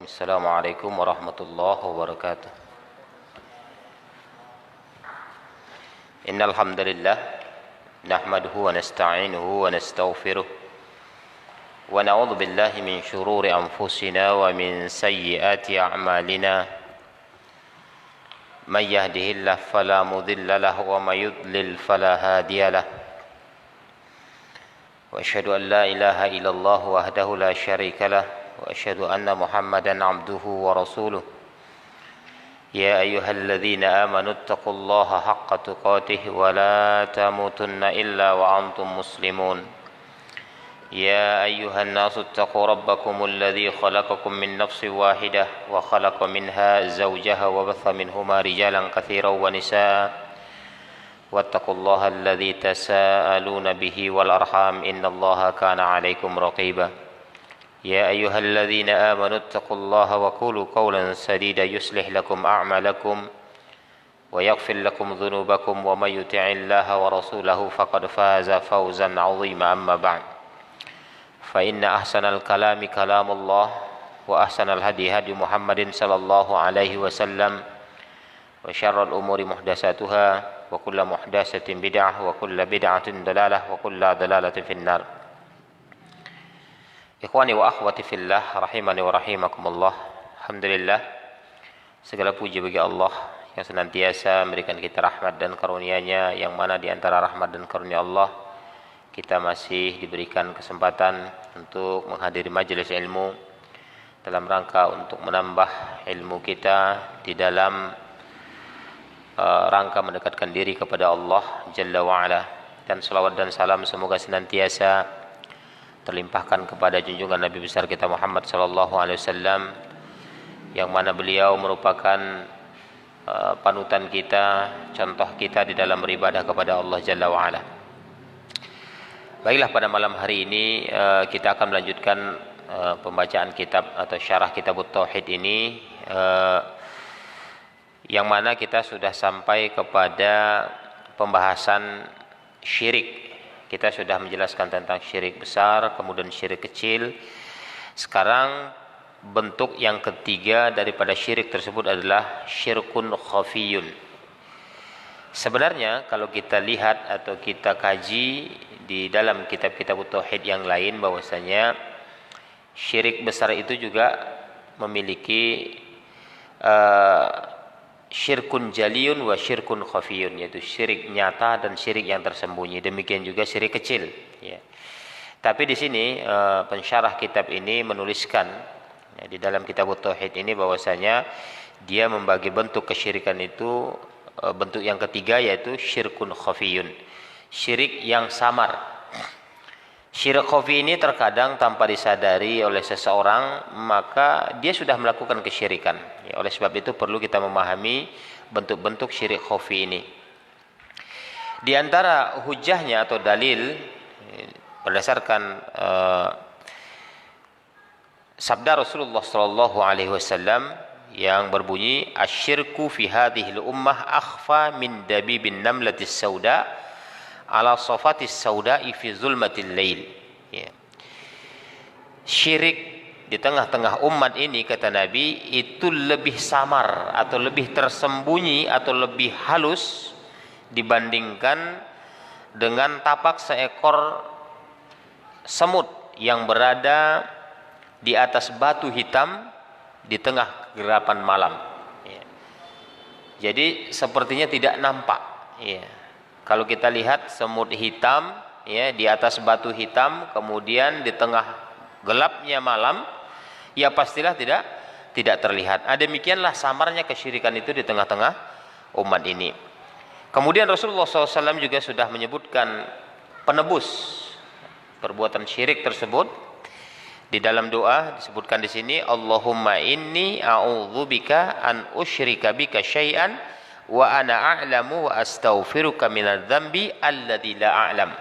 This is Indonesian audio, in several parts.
Assalamualaikum warahmatullahi wabarakatuh. Innal hamdalillah nahmaduhu wa nasta'inuhu wa nastaghfiruh wa na'udzu billahi min shururi anfusina wa min sayyiati a'malina. May yahdihillahu fala mudilla lahu wa may yudlil fala hadiya lahu. Wa asyhadu an la ilaha illallah wahdahu la syarika lahu wa asyhadu anna Muhammadan abduhu wa rasuluh. Ya ayyuhalladzina amanu taqullaha haqqa tuqatih wa la tamutunna illa wa antum muslimun. Ya ayyuhan nasu taqu rabbakumul ladzi khalaqakum min nafsin wahidah wa khalaqa minha zawjaha wa batha minhuma rijalan katsiran wa nisaa. Wattaqullaha alladzi tasaaluna bihi wal arham innallaha kana 'alaikum raqiba. يا أيها الذين آمنوا اتقوا الله وقولوا قولا سديدا يصلح لكم أعمالكم ويغفر لكم ذنوبكم ومن يطع الله ورسوله فقد فاز فوزا عظيما أما بعد فإن أحسن الكلام كلام الله وأحسن الهدي هدي محمد صلى الله عليه وسلم وشر الأمور محدثاتها وكل محدثة بدعة وكل بدعة ضلالة وكل ضلالة في النار. Ikhwani wa akhwati fillah rahimani wa rahimakumullah. Alhamdulillah, segala puji bagi Allah yang senantiasa memberikan kita rahmat dan karunia-Nya, yang mana di antara rahmat dan karunia Allah kita masih diberikan kesempatan untuk menghadiri majelis ilmu dalam rangka untuk menambah ilmu kita di dalam rangka mendekatkan diri kepada Allah Jalla wa Ala. Dan salawat dan salam semoga senantiasa terlimpahkan kepada junjungan Nabi besar kita Muhammad sallallahu alaihi wasallam, yang mana beliau merupakan panutan kita, contoh kita di dalam beribadah kepada Allah Jalla wa Ala. Baiklah, pada malam hari ini kita akan melanjutkan pembacaan kitab atau syarah Kitabut Tauhid ini, yang mana kita sudah sampai kepada pembahasan syirik. Kita sudah menjelaskan tentang syirik besar, kemudian syirik kecil. Sekarang bentuk yang ketiga daripada syirik tersebut adalah syirkun khafiyun. Sebenarnya kalau kita lihat atau kita kaji di dalam kitab-kitab tauhid yang lain, bahwasanya syirik besar itu juga memiliki syirkun jaliyun wa syirkun khafiyun, yaitu syirik nyata dan syirik yang tersembunyi. Demikian juga syirik kecil, ya. Tapi di sini pensyarah kitab ini menuliskan, ya, di dalam kitab tauhid ini bahwasanya dia membagi bentuk kesyirikan itu, bentuk yang ketiga yaitu syirkun khafiyun, syirik yang samar. Syirik khafi ini terkadang tanpa disadari oleh seseorang, maka dia sudah melakukan kesyirikan. Ya, oleh sebab itu perlu kita memahami bentuk-bentuk syirik khafi ini. Di antara hujahnya atau dalil berdasarkan sabda Rasulullah sallallahu alaihi wasallam yang berbunyi, asyirku fi hadhil ummah akhfa min dabibin namlatis sauda ala safatis sauda'i fi zulmatil lail. Ya. Syirik di tengah-tengah umat ini, kata Nabi, itu lebih samar atau lebih tersembunyi atau lebih halus dibandingkan dengan tapak seekor semut yang berada di atas batu hitam di tengah gelapan malam. Ya. Jadi sepertinya tidak nampak. Ya. Kalau kita lihat semut hitam, ya, di atas batu hitam, kemudian di tengah gelapnya malam, ya pastilah tidak terlihat. Demikianlah samarnya kesyirikan itu di tengah-tengah umat ini. Kemudian Rasulullah SAW juga sudah menyebutkan penebus perbuatan syirik tersebut di dalam doa. Disebutkan di sini, Allahumma inni a'udzubika an usyrika bika syai'an wa ana a'lamu wa astaghfiruka minadz dzambi alladzi la a'lam.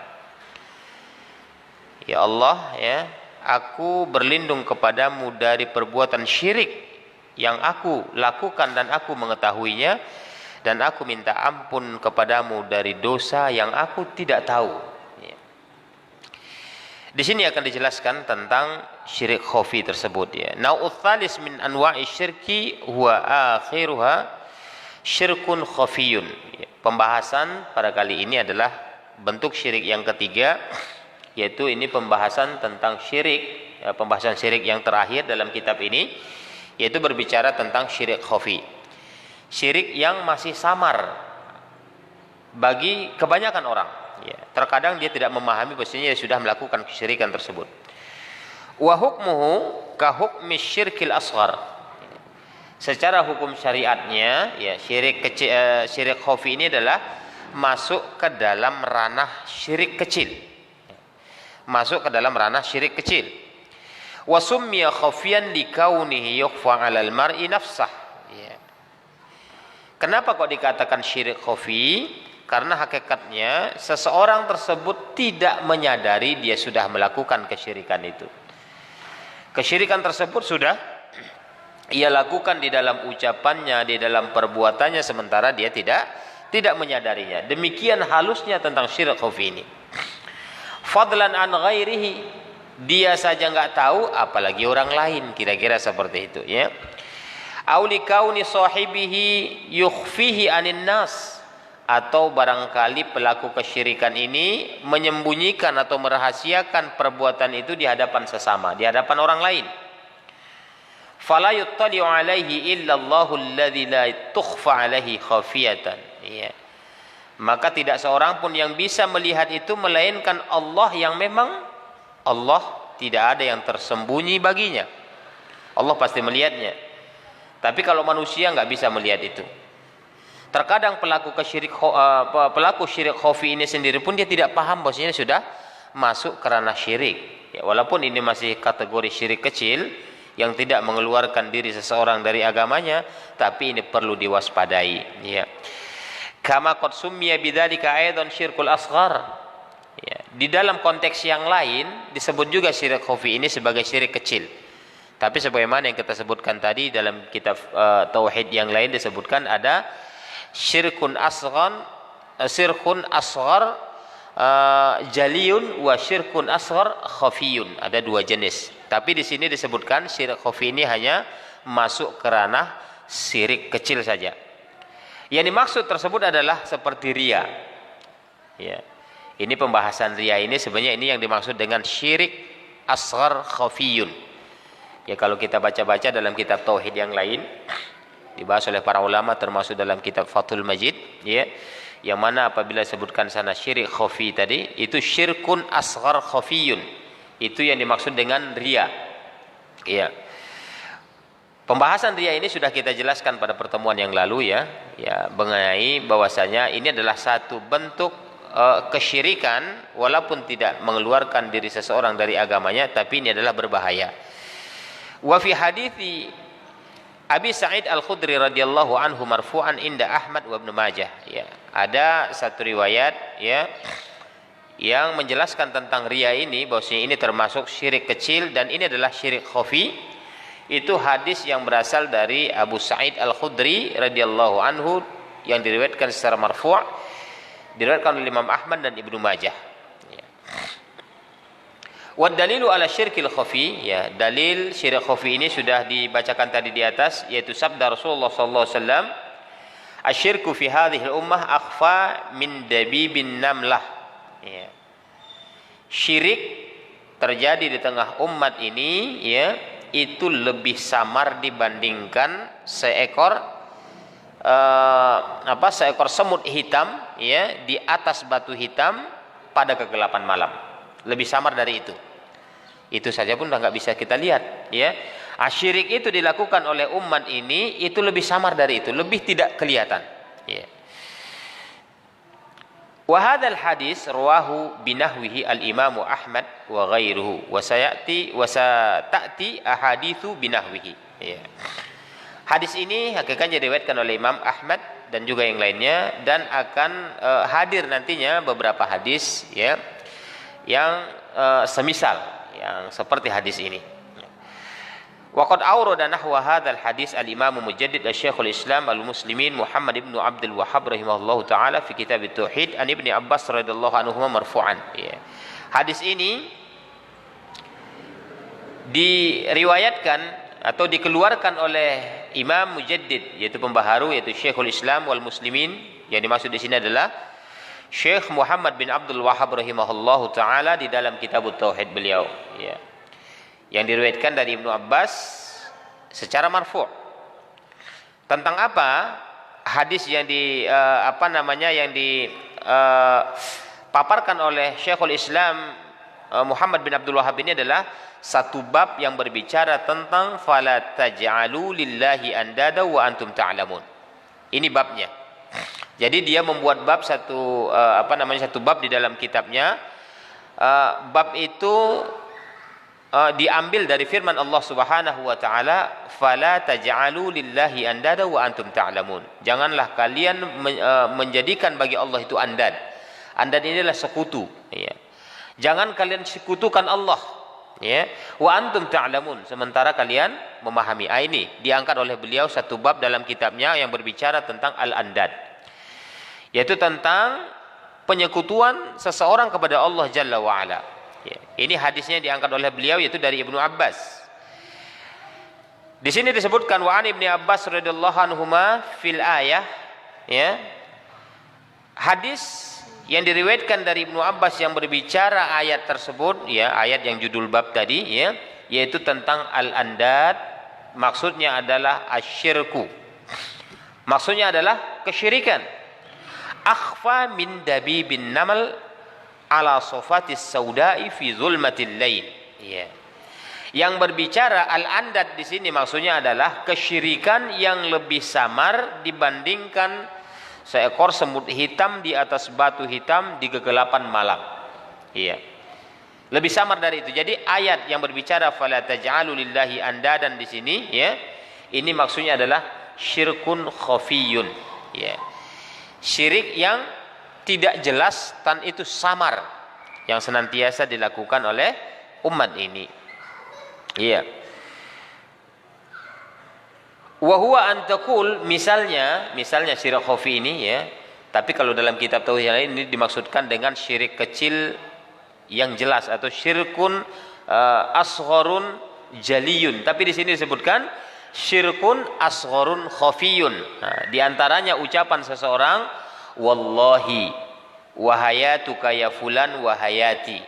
Ya Allah, ya, aku berlindung kepadamu dari perbuatan syirik yang aku lakukan dan aku mengetahuinya, dan aku minta ampun kepadamu dari dosa yang aku tidak tahu. Ya. Di sini akan dijelaskan tentang syirik khafi tersebut ya. Nau'ul tsalis min anwa'i syirki huwa akhiruha syirkun khafiyun. Pembahasan pada kali ini adalah bentuk syirik yang ketiga, yaitu ini pembahasan tentang syirik, ya, pembahasan syirik yang terakhir dalam kitab ini, yaitu berbicara tentang syirik khafi. Syirik yang masih samar bagi kebanyakan orang. Ya, terkadang dia tidak memahami bahwasanya dia sudah melakukan kesyirikan tersebut. Wa hukmuhu ka hukmi syirkil asghar. Secara hukum syariatnya, ya, syirik kecil, syirik khafi ini adalah masuk ke dalam ranah syirik kecil. Masuk ke dalam ranah syirik kecil. Wa summiya khafiyan likaunihi yukhfa 'alal mar'i nafsah. Ya. Kenapa kok dikatakan syirik khafi? Karena hakikatnya seseorang tersebut tidak menyadari dia sudah melakukan kesyirikan itu. Kesyirikan tersebut sudah ia lakukan di dalam ucapannya, di dalam perbuatannya, sementara dia tidak menyadarinya. Demikian halusnya tentang syirik khafi ini. Fadlan an ghairihi, dia saja nggak tahu, apalagi orang lain, kira-kira seperti itu ya. Auli kauni sahibihi yukhfihi anin nas, atau barangkali pelaku kesyirikan ini menyembunyikan atau merahasiakan perbuatan itu di hadapan sesama, di hadapan orang lain. Fala yuttali'u alaihi illa Allahu alladzi la tukhfa alaihi khafiyatan. Ya. Maka tidak seorang pun yang bisa melihat itu melainkan Allah, yang memang Allah tidak ada yang tersembunyi baginya. Allah pasti melihatnya. Tapi kalau manusia nggak bisa melihat itu. Terkadang pelaku syirik khafi ini sendiri pun dia tidak paham bahwasanya sudah masuk ke ranah syirik. Ya, walaupun ini masih kategori syirik kecil yang tidak mengeluarkan diri seseorang dari agamanya, tapi ini perlu diwaspadai. Ya. Kama qad summiya bidzalika aidan syirkul asghar. Ya. Di dalam konteks yang lain disebut juga syirik khafi ini sebagai syirik kecil. Tapi sebagaimana yang kita sebutkan tadi dalam kitab tauhid yang lain disebutkan ada syirkun asghar jaliyun wa syirkun asghar khafiyun. Ada dua jenis. Tapi di sini disebutkan syirik khafi ini hanya masuk ke ranah syirik kecil saja. Yang dimaksud tersebut adalah seperti riya. Ya. Ini pembahasan riya ini sebenarnya ini yang dimaksud dengan syirik asghar khafiyun. Ya, kalau kita baca-baca dalam kitab tauhid yang lain dibahas oleh para ulama termasuk dalam kitab Fathul Majid, ya, yang mana apabila disebutkan sana syirik khafi tadi itu syirkun asghar khafiyun, itu yang dimaksud dengan riya. Ya. Pembahasan riya ini sudah kita jelaskan pada pertemuan yang lalu ya mengenai bahwasanya ini adalah satu bentuk kesyirikan walaupun tidak mengeluarkan diri seseorang dari agamanya, tapi ini adalah berbahaya. Wa fi hadithi Abi Sa'id Al-Khudri radhiyallahu anhu marfu'an inda Ahmad wa Ibnu Majah. Ya, ada satu riwayat ya yang menjelaskan tentang riya ini bahwasanya ini termasuk syirik kecil dan ini adalah syirik khafi. Itu hadis yang berasal dari Abu Sa'id Al-Khudri radhiyallahu anhu yang diriwayatkan secara marfu', diriwayatkan oleh Imam Ahmad dan Ibnu Majah. Ya. Wa dalilu ala syirkil khafi, ya, dalil syirik khafi ini sudah dibacakan tadi di atas, yaitu sabda Rasulullah sallallahu alaihi wasallam, asyirku fi hadhihi ummah akhfa min dabibin namlah. Ya. Syirik terjadi di tengah umat ini, ya, itu lebih samar dibandingkan seekor semut hitam, ya, di atas batu hitam pada kegelapan malam. Lebih samar dari itu. Itu saja pun nggak bisa kita lihat, ya. Syirik itu dilakukan oleh umat ini itu lebih samar dari itu, lebih tidak kelihatan, ya. Wa hadzal hadis rawahu binahwihi al-Imam Ahmad wa ghairuhu wa sata'ti ahaditsu binahwihi, ya. Hadis ini hakikatnya diriwayatkan oleh Imam Ahmad dan juga yang lainnya, dan akan hadir nantinya beberapa hadis, ya, yang semisal yang seperti hadis ini. Wa qad awrada nahwa hadzal hadis al-Imam Mujaddid Syekhul Islam al-Muslimin Muhammad ibn Abdul Wahhab rahimahullahu taala fi kitab at-Tauhid an Ibnu Abbas radhiyallahu anhu marfu'an. Ya. Hadis ini diriwayatkan atau dikeluarkan oleh Imam Mujaddid, yaitu pembaharu, yaitu Syekhul Islam wal Muslimin. Yang dimaksud di sini adalah Syekh Muhammad bin Abdul Wahhab rahimahullahu taala di dalam kitab Tauhid beliau, ya. Yang diriwayatkan dari Ibnu Abbas secara marfu'. Tentang apa hadis yang dipaparkan oleh Syekhul Islam Muhammad bin Abdul Wahhab ini adalah satu bab yang berbicara tentang fala taj'alu lillahi andada wa antum ta'lamun. Ini babnya. Jadi dia membuat bab satu bab di dalam kitabnya. Bab itu diambil dari firman Allah Subhanahu wa taala, fala taj'alu lillahi andada wa antum ta'lamun. Janganlah kalian menjadikan bagi Allah itu andad. Andad ini adalah sekutu, ya. Jangan kalian sekutukan Allah, ya. Wa antum ta'lamun, sementara kalian memahami. Ini diangkat oleh beliau satu bab dalam kitabnya yang berbicara tentang al-andad, yaitu tentang penyekutuan seseorang kepada Allah Jalla wa Ala. Ya, ini hadisnya diangkat oleh beliau, yaitu dari Ibnu Abbas. Di sini disebutkan wa an Ibnu Abbas radhiyallahu anhuma fil ayah, ya. Hadis yang diriwayatkan dari Ibnu Abbas yang berbicara ayat tersebut, ya, ayat yang judul bab tadi, ya, yaitu tentang al-andad. Maksudnya adalah asyirku. Maksudnya adalah kesyirikan. Akhfa min dabibin namal ala sofatis sauda'i fi zulmatil lail. Ya. Yang berbicara al-andad di sini maksudnya adalah kesyirikan yang lebih samar dibandingkan seekor semut hitam di atas batu hitam di kegelapan malam. Iya. Lebih samar dari itu. Jadi ayat yang berbicara fala taj'alu lillahi andadan di sini, ya, ini maksudnya adalah syirkun khafiyun, ya. Syirik yang tidak jelas dan itu samar, yang senantiasa dilakukan oleh umat ini. Iya. Wa huwa an taqul, misalnya syirik khafi ini, ya. Tapi kalau dalam kitab tauhid yang lain ini dimaksudkan dengan syirik kecil yang jelas atau syirkun asgharun jaliyun. Tapi di sini disebutkan syirkun asgharun khafiyun. Nah, di antaranya ucapan seseorang, wallahi wahayatuka ya fulan wahayati.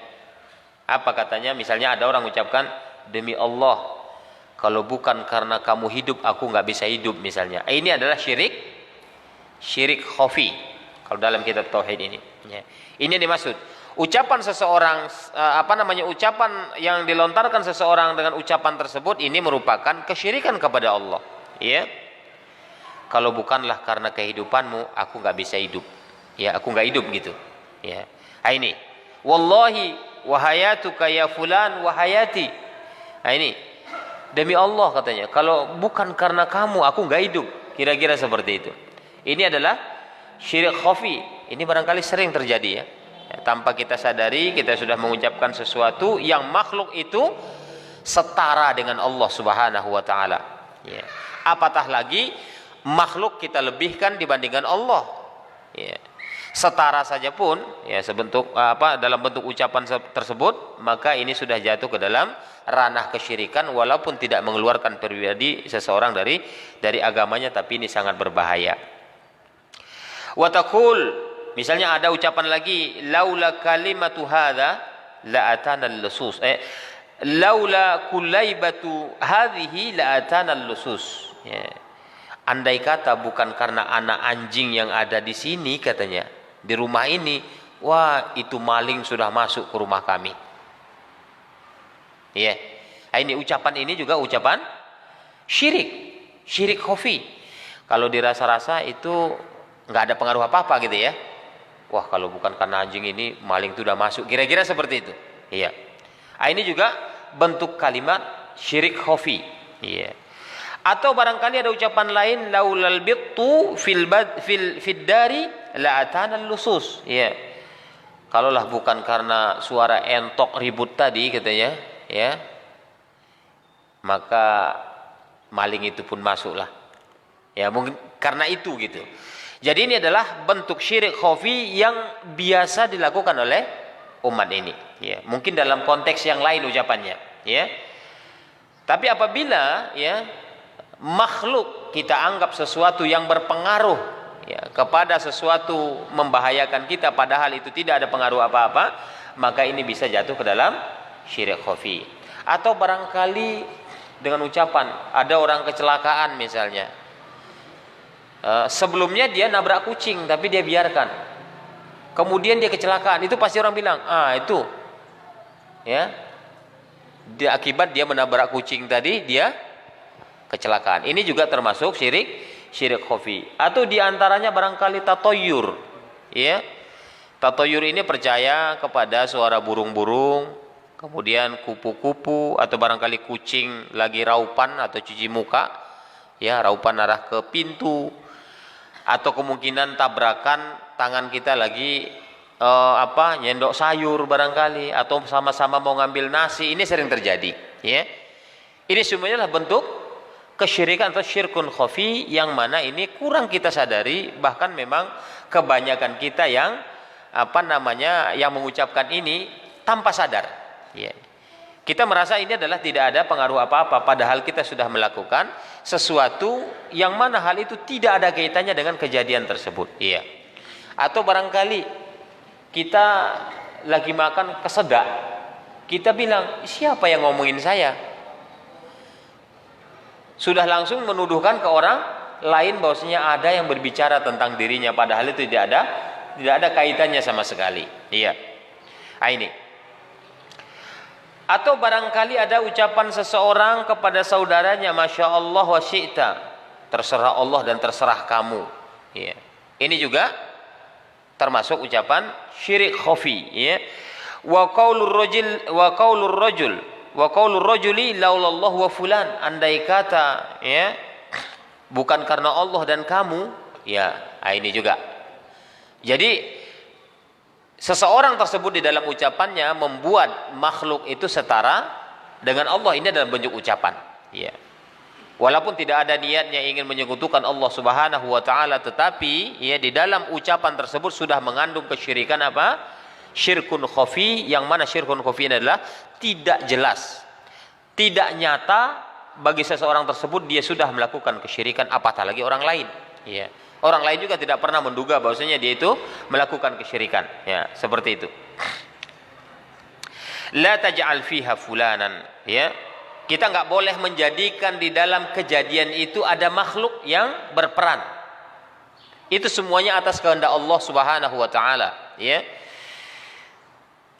Apa katanya? Misalnya ada orang ucapkan, demi Allah, kalau bukan karena kamu hidup aku nggak bisa hidup, misalnya. Ini adalah syirik khafi kalau dalam kitab tauhid ini, ya. Ini dimaksud ucapan seseorang, ucapan yang dilontarkan seseorang dengan ucapan tersebut ini merupakan kesyirikan kepada Allah, ya. Kalau bukanlah karena kehidupanmu aku nggak bisa hidup, ya, aku nggak hidup gitu, ya. Ini wallahi wahayatuka ya fulan wahayati. Ini demi Allah katanya, kalau bukan karena kamu aku nggak hidup, kira-kira seperti itu. Ini adalah syirik khafi. Ini barangkali sering terjadi, ya. Tanpa kita sadari kita sudah mengucapkan sesuatu yang makhluk itu setara dengan Allah Subhanahu wa taala, ya. Apatah lagi makhluk kita lebihkan dibandingkan Allah, ya. Setara saja pun, ya, dalam bentuk ucapan tersebut, maka ini sudah jatuh ke dalam ranah kesyirikan walaupun tidak mengeluarkan pribadi seseorang dari agamanya, tapi ini sangat berbahaya. Wa taqul, misalnya ada ucapan lagi, laula kalimatu hadza la atana al-lusus. Laula kulaibatu hadhihi la atana al-lusus. Ya. Andai kata bukan karena anak anjing yang ada di sini, katanya, di rumah ini, wah, itu maling sudah masuk ke rumah kami. Ya. Ini ucapan ini juga ucapan syirik khafi. Kalau dirasa-rasa itu nggak ada pengaruh apa-apa gitu, ya. Wah, kalau bukan karena anjing ini maling itu sudah masuk, kira-kira seperti itu. Iya. Ini juga bentuk kalimat syirik khafi. Iya. Atau barangkali ada ucapan lain, laulal bittu fil dari la atana lusus, ya. Kalaulah bukan karena suara entok ribut tadi, katanya, ya, maka maling itu pun masuklah, ya, mungkin karena itu gitu. Jadi ini adalah bentuk syirik khafi yang biasa dilakukan oleh umat ini, ya. Mungkin dalam konteks yang lain ucapannya, ya. Tapi apabila ya makhluk kita anggap sesuatu yang berpengaruh ya kepada sesuatu membahayakan kita padahal itu tidak ada pengaruh apa-apa, maka ini bisa jatuh ke dalam syirik khafi. Atau barangkali dengan ucapan ada orang kecelakaan misalnya, sebelumnya dia nabrak kucing tapi dia biarkan, kemudian dia kecelakaan, itu pasti orang bilang itu ya dia akibat dia menabrak kucing tadi dia kecelakaan. Ini juga termasuk syirik khafi. Atau diantaranya barangkali tatoyur, ya. Tatoyur ini percaya kepada suara burung-burung, kemudian kupu-kupu, atau barangkali kucing lagi raupan atau cuci muka, ya raupan arah ke pintu, atau kemungkinan tabrakan tangan kita lagi nyendok sayur barangkali, atau sama-sama mau ngambil nasi. Ini sering terjadi, ya. Ini semuanya adalah bentuk kesyirikan atau syirkun khafi yang mana ini kurang kita sadari, bahkan memang kebanyakan kita yang yang mengucapkan ini tanpa sadar, ya. Kita merasa ini adalah tidak ada pengaruh apa-apa, padahal kita sudah melakukan sesuatu yang mana hal itu tidak ada kaitannya dengan kejadian tersebut, iya. Atau barangkali kita lagi makan kesedak, kita bilang siapa yang ngomongin saya, sudah langsung menuduhkan ke orang lain bahwasanya ada yang berbicara tentang dirinya, padahal itu tidak ada kaitannya sama sekali, iya. Ini. Atau barangkali ada ucapan seseorang kepada saudaranya, Masya Allah wa syi'ta, terserah Allah dan terserah kamu, iya. Ini juga termasuk ucapan syirik khafi, ya. Wa qaulur rajuli laulallahu wa fulan, andai kata ya bukan karena Allah dan kamu, ya. Ini juga. Jadi seseorang tersebut di dalam ucapannya membuat makhluk itu setara dengan Allah. Ini adalah bentuk ucapan, ya. Walaupun tidak ada niatnya ingin menyekutukan Allah Subhanahu wa taala, tetapi ya di dalam ucapan tersebut sudah mengandung kesyirikan apa? Syirkun khafi, yang mana syirkun khafi adalah tidak jelas, tidak nyata bagi seseorang tersebut dia sudah melakukan kesyirikan, apatah lagi orang lain, ya. Orang lain juga tidak pernah menduga bahwasanya dia itu melakukan kesyirikan, ya, seperti itu. La taj'al fiha fulanan, ya. Kita nggak boleh menjadikan di dalam kejadian itu ada makhluk yang berperan. Itu semuanya atas kehendak Allah Subhanahu wa taala, ya.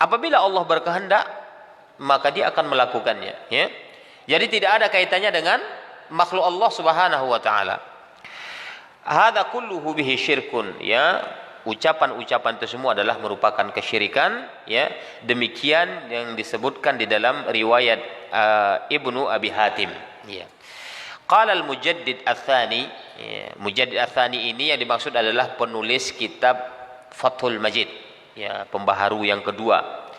Apabila Allah berkehendak, maka dia akan melakukannya, ya. Jadi tidak ada kaitannya dengan makhluk Allah Subhanahu wa taala. Hadza kulluhu bihi syirkun, ya. Ucapan-ucapan itu semua adalah merupakan kesyirikan, ya. Demikian yang disebutkan di dalam riwayat Ibnu Abi Hatim, ya. Qala al-Mujaddid Ats-Tsani, ya. Mujaddid Ats-Tsani ini yang dimaksud adalah penulis kitab Fathul Majid, ya, pembaharu yang kedua,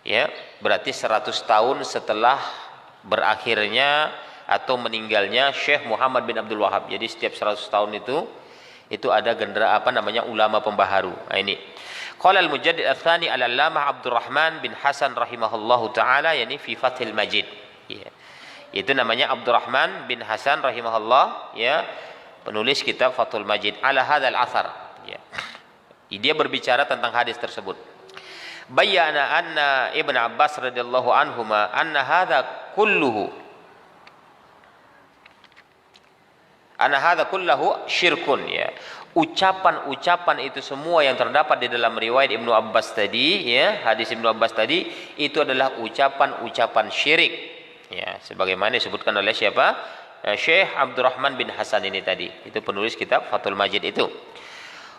ya. Berarti 100 tahun setelah berakhirnya atau meninggalnya Syekh Muhammad bin Abdul Wahhab. Jadi setiap 100 tahun itu ada ulama pembaharu. Nah, ini qala al-Mujaddid Ats-Tsani al-Allamah Abdurrahman bin Hasan rahimahullahu taala, yakni fi Fathil Majid, ya. Itu namanya Abdurrahman bin Hasan rahimahullah, ya, penulis kitab Fathul Majid ala hadzal athar, ya. Dia berbicara tentang hadis tersebut. Bayyana anna Ibnu Abbas radhiyallahu anhuma anna hadza kulluhu syirkun, ya. Ucapan-ucapan itu semua yang terdapat di dalam riwayat Ibnu Abbas tadi, ya, hadis Ibnu Abbas tadi, itu adalah ucapan-ucapan syirik, ya, sebagaimana disebutkan oleh siapa? Syekh Abdurrahman bin Hasan ini tadi, itu penulis kitab Fathul Majid itu.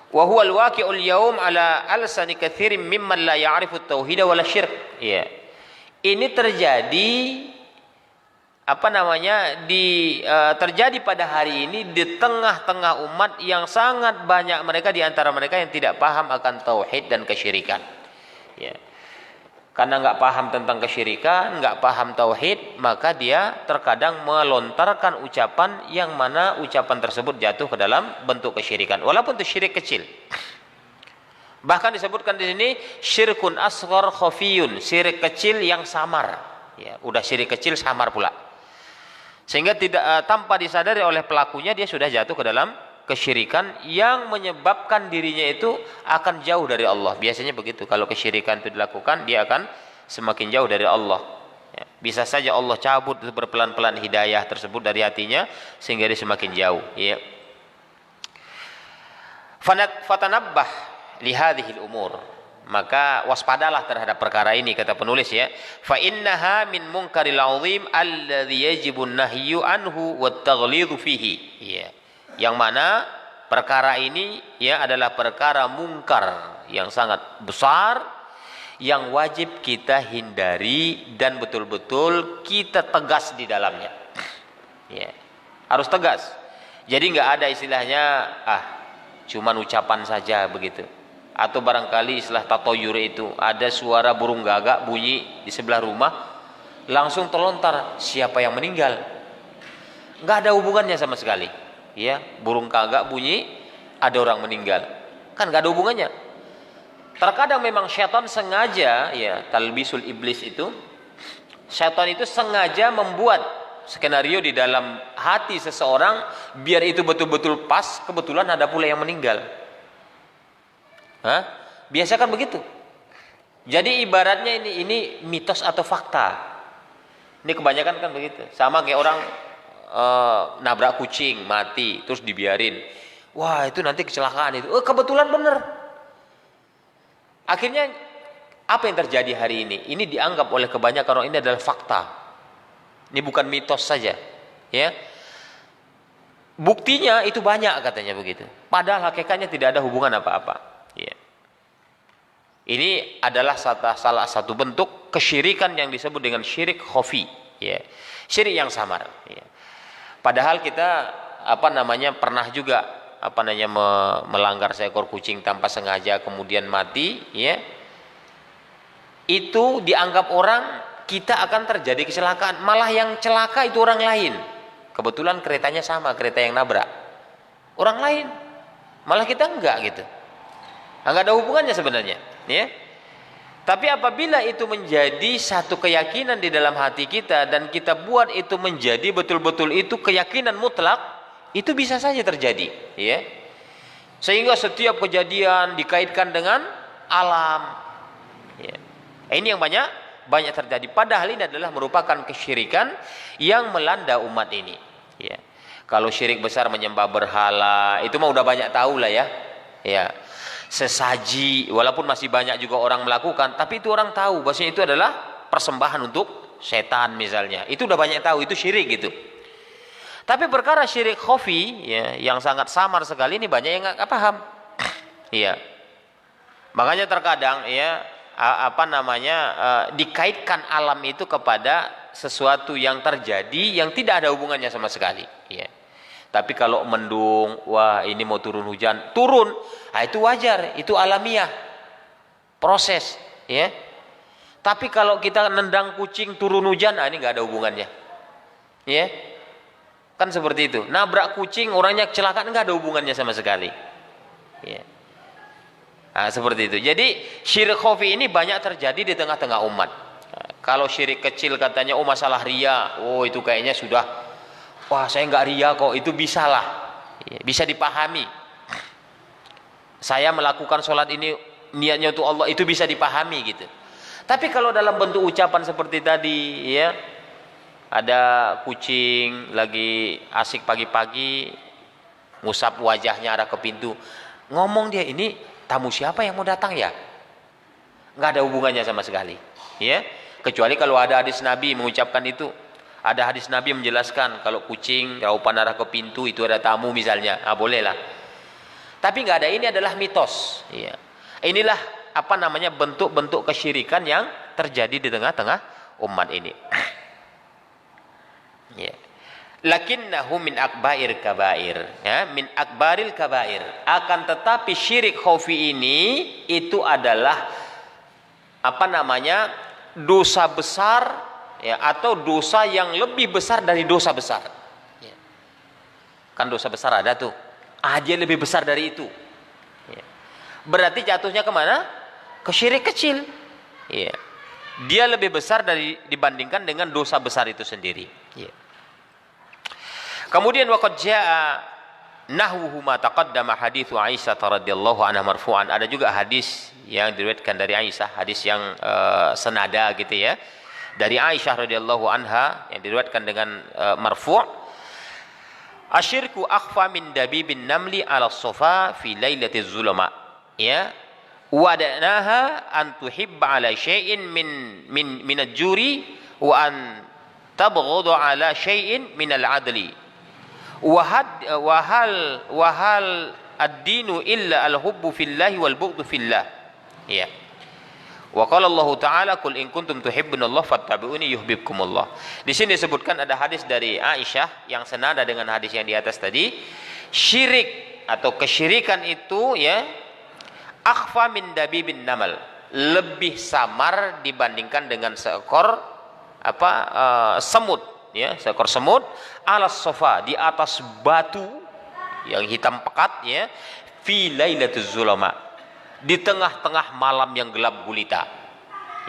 Wa huwa al-waqi'ul yawm ala alsani katsirin mimman la ya'rifu at-tauhid wala syirk, ya. Ini terjadi terjadi pada hari ini di tengah-tengah umat yang sangat banyak mereka di antara mereka yang tidak paham akan tauhid dan kesyirikan, ya. Karena nggak paham tentang kesyirikan, nggak paham tauhid, maka dia terkadang melontarkan ucapan yang mana ucapan tersebut jatuh ke dalam bentuk kesyirikan, walaupun itu syirik kecil. Bahkan disebutkan di sini syirkun asghar khafiyun, syirik kecil yang samar, ya. Udah syirik kecil samar pula. Sehingga tidak tanpa disadari oleh pelakunya dia sudah jatuh ke dalam kesyirikan yang menyebabkan dirinya itu akan jauh dari Allah. Biasanya begitu, kalau kesyirikan itu dilakukan dia akan semakin jauh dari Allah. Ya, bisa saja Allah cabut berpelan-pelan hidayah tersebut dari hatinya sehingga dia semakin jauh. Ya. Fatanabbah lihadhil umur, maka waspadalah terhadap perkara ini, kata penulis ya. Fa innaha min munkaril azim alladhi yajibu nahyu anhu wat taghlidhu fihi. Ya. Yang mana perkara ini ya adalah perkara mungkar yang sangat besar yang wajib kita hindari dan betul-betul kita tegas di dalamnya. Ya. Harus tegas. Jadi nggak ada istilahnya cuman ucapan saja begitu. Atau barangkali istilah tatoyur itu, ada suara burung gagak bunyi di sebelah rumah, langsung terlontar siapa yang meninggal. Nggak ada hubungannya sama sekali. Ya, burung gagak bunyi, ada orang meninggal. Kan nggak ada hubungannya. Terkadang memang syaitan sengaja, ya, talbisul iblis itu, syaitan itu sengaja membuat skenario di dalam hati seseorang biar itu betul-betul pas, kebetulan ada pula yang meninggal. Biasa kan begitu. Jadi ibaratnya ini mitos atau fakta. Ini kebanyakan kan begitu. Sama kayak orang nabrak kucing mati terus dibiarin. Wah, itu nanti kecelakaan itu. Kebetulan bener. Akhirnya apa yang terjadi hari ini? Ini dianggap oleh kebanyakan orang ini adalah fakta. Ini bukan mitos saja, ya. Buktinya itu banyak katanya begitu. Padahal hakikatnya tidak ada hubungan apa-apa. Ya. Ini adalah salah satu bentuk kesyirikan yang disebut dengan syirik khafi. Ya. Syirik yang samar. Ya. Padahal kita pernah juga melanggar seekor kucing tanpa sengaja kemudian mati. Ya. Itu dianggap orang kita akan terjadi kecelakaan, malah yang celaka itu orang lain. Kebetulan keretanya sama, kereta yang nabrak orang lain, malah kita enggak gitu. Enggak ada hubungannya sebenarnya, ya. Tapi apabila itu menjadi satu keyakinan di dalam hati kita dan kita buat itu menjadi betul-betul itu keyakinan mutlak, itu bisa saja terjadi, ya. Sehingga setiap kejadian dikaitkan dengan alam, ya. Ini yang banyak terjadi. Padahal ini adalah merupakan kesyirikan yang melanda umat ini. Ya. Kalau syirik besar menyembah berhala, itu mah udah banyak tahu lah ya. Ya. Sesaji, walaupun masih banyak juga orang melakukan, tapi itu orang tahu bahwasanya itu adalah persembahan untuk setan misalnya. Itu udah banyak tahu, itu syirik gitu. Tapi perkara syirik khafi, ya, yang sangat samar sekali ini banyak yang nggak paham. Iya. Makanya terkadang ya dikaitkan alam itu kepada sesuatu yang terjadi yang tidak ada hubungannya sama sekali, ya. Tapi kalau mendung, wah ini mau turun hujan, turun, itu wajar, itu alamiah, proses, ya. Tapi kalau kita nendang kucing turun hujan, ini nggak ada hubungannya, ya. Kan seperti itu, nabrak kucing orangnya kecelakaan, nggak ada hubungannya sama sekali, ya. Seperti itu. Jadi syirik khafi ini banyak terjadi di tengah-tengah umat. Kalau syirik kecil katanya masalah ria, itu kayaknya sudah, saya nggak ria kok, itu bisalah, bisa dipahami. Saya melakukan sholat ini niatnya untuk Allah, itu bisa dipahami gitu. Tapi kalau dalam bentuk ucapan seperti tadi, ya, ada kucing lagi asik pagi-pagi ngusap wajahnya arah ke pintu, ngomong dia, ini tamu siapa yang mau datang ya? Nggak ada hubungannya sama sekali, ya. Kecuali kalau ada hadis Nabi mengucapkan itu, ada hadis Nabi menjelaskan kalau kucing raupan arah ke pintu itu ada tamu misalnya, bolehlah. Tapi nggak ada, ini adalah mitos, ya. Inilah bentuk-bentuk kesyirikan yang terjadi di tengah-tengah umat ini. Ya. Lakinnahu min akbair kabair, ya, min akbaril kabair. Akan tetapi syirik khafi ini itu adalah dosa besar, ya, atau dosa yang lebih besar dari dosa besar, ya. Kan dosa besar ada tuh, dia lebih besar dari itu, ya. Berarti jatuhnya kemana? Ke syirik kecil, ya. Dia lebih besar dibandingkan dengan dosa besar itu sendiri, ya. Kemudian waqad jaa nahwuhu ma taqaddama haditsu Aisyah radhiyallahu anha marfu'an. Ada juga hadis yang diriwayatkan dari Aisyah, hadis yang senada gitu ya. Dari Aisyah radhiyallahu anha yang diriwayatkan dengan marfu'. Asyirku akhfa min dabibin namli ala sofa fi lailatiz zulama. Ya. Wadanaha an tuhibba ala syai'in min al-juri wa an tabghadu ala syai'in min al-adli. Wahal ad-dinu illa al-hubbu fillahi wal bughdu fillah. Ya. Wa qala Allah Ta'ala qul in kuntum tuhibbunallah fattabi'uni yuhibbukumullah. Di sini disebutkan ada hadis dari Aisyah yang senada dengan hadis yang di atas tadi. Syirik atau kesyirikan itu ya akhfa min dabibin namal, lebih samar dibandingkan dengan seekor semut ya, seekor semut alas sofa, di atas batu yang hitam pekat ya, fi lailatuz zulama, di tengah-tengah malam yang gelap gulita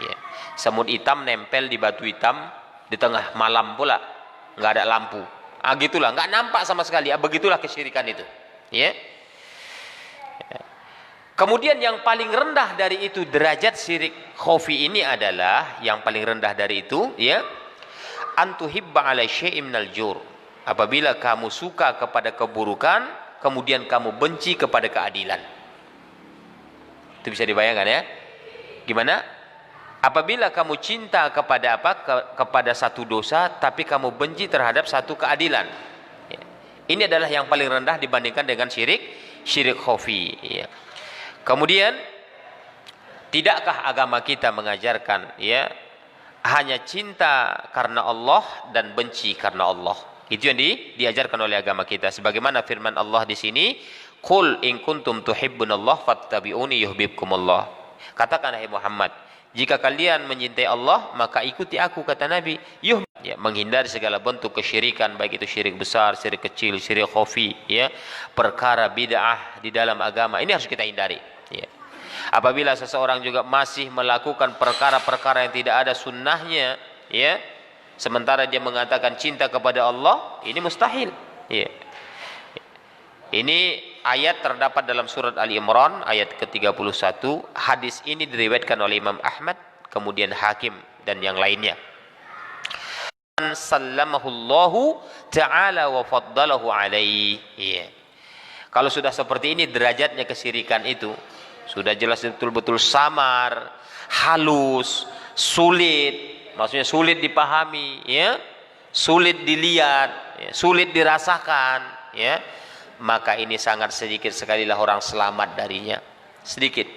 ya. Semut hitam nempel di batu hitam di tengah malam pula, nggak ada lampu, gitulah, nggak nampak sama sekali. Begitulah kesyirikan itu ya. Kemudian yang paling rendah dari itu derajat syirik khafi ini adalah, yang paling rendah dari itu ya, antuhibba ala syai'in minal jur, apabila kamu suka kepada keburukan kemudian kamu benci kepada keadilan. Itu bisa dibayangkan ya. Gimana? Apabila kamu cinta kepada kepada satu dosa tapi kamu benci terhadap satu keadilan ya. Ini adalah yang paling rendah dibandingkan dengan syirik khafi ya. Kemudian tidakkah agama kita mengajarkan ya hanya cinta karena Allah dan benci karena Allah? Itu yang diajarkan oleh agama kita. Sebagaimana firman Allah di sini, "Qul in kuntum tuhibbunallah fattabi'uni yuhibbukumullah." Katakan hai Muhammad, jika kalian mencintai Allah maka ikuti aku, kata Nabi. Ya, menghindari segala bentuk kesyirikan, baik itu syirik besar, syirik kecil, syirik khafi ya, perkara bid'ah di dalam agama. Ini harus kita hindari. Ya. Apabila seseorang juga masih melakukan perkara-perkara yang tidak ada sunnahnya, ya, sementara dia mengatakan cinta kepada Allah, ini mustahil. Ya. Ini ayat terdapat dalam surat Ali Imran ayat ke-31. Hadis ini diriwayatkan oleh Imam Ahmad, kemudian Hakim dan yang lainnya. Sallamahullahu ta'ala wa faddalahu alaihi. Ya. Kalau sudah seperti ini derajatnya kesyirikan itu, sudah jelas betul-betul samar, halus, sulit, maksudnya sulit dipahami, ya, sulit dilihat, ya, sulit dirasakan, ya, maka ini sangat sedikit sekali lah orang selamat darinya. Sedikit,